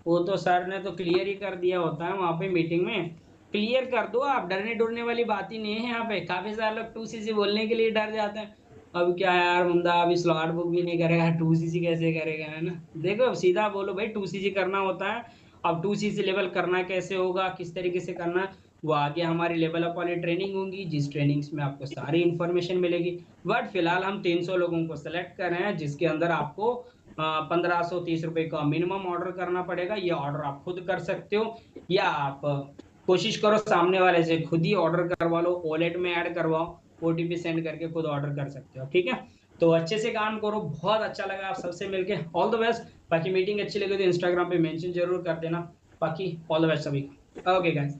वो तो सर ने तो क्लियर ही कर दिया होता है वहां पे मीटिंग में, क्लियर कर दो आप, डरने डरने वाली बात ही नहीं है यहाँ पे। काफी सारे लोग 2CC बोलने के लिए डर जाते हैं, अब क्या यार बंदा अभी स्लॉट बुक भी नहीं करेगा, 2CC कैसे करेगा, है ना। देखो सीधा बोलो भाई 2CC करना होता है। अब 2CC लेवल करना कैसे होगा, किस तरीके से करना है, वो आगे हमारी लेवल अप वाली ट्रेनिंग होंगी, जिस ट्रेनिंग्स में आपको सारी इन्फॉर्मेशन मिलेगी। बट फिलहाल हम 300 लोगों को सेलेक्ट कर रहे हैं, जिसके अंदर आपको 1530 रुपए का मिनिमम ऑर्डर करना पड़ेगा। ये ऑर्डर आप खुद कर सकते हो, या आप कोशिश करो सामने वाले से खुद ही ऑर्डर करवा लो, वॉलेट में ऐड करवाओ, ओटीपी सेंड करके खुद ऑर्डर कर सकते हो। ठीक है, तो अच्छे से काम करो। बहुत अच्छा लगा आप सबसे मिलके, ऑल द बेस्ट। बाकी मीटिंग अच्छी लगी तो इंस्टाग्राम पे मेंशन जरूर कर देना। बाकी ऑल द बेस्ट सभी। Okay guys.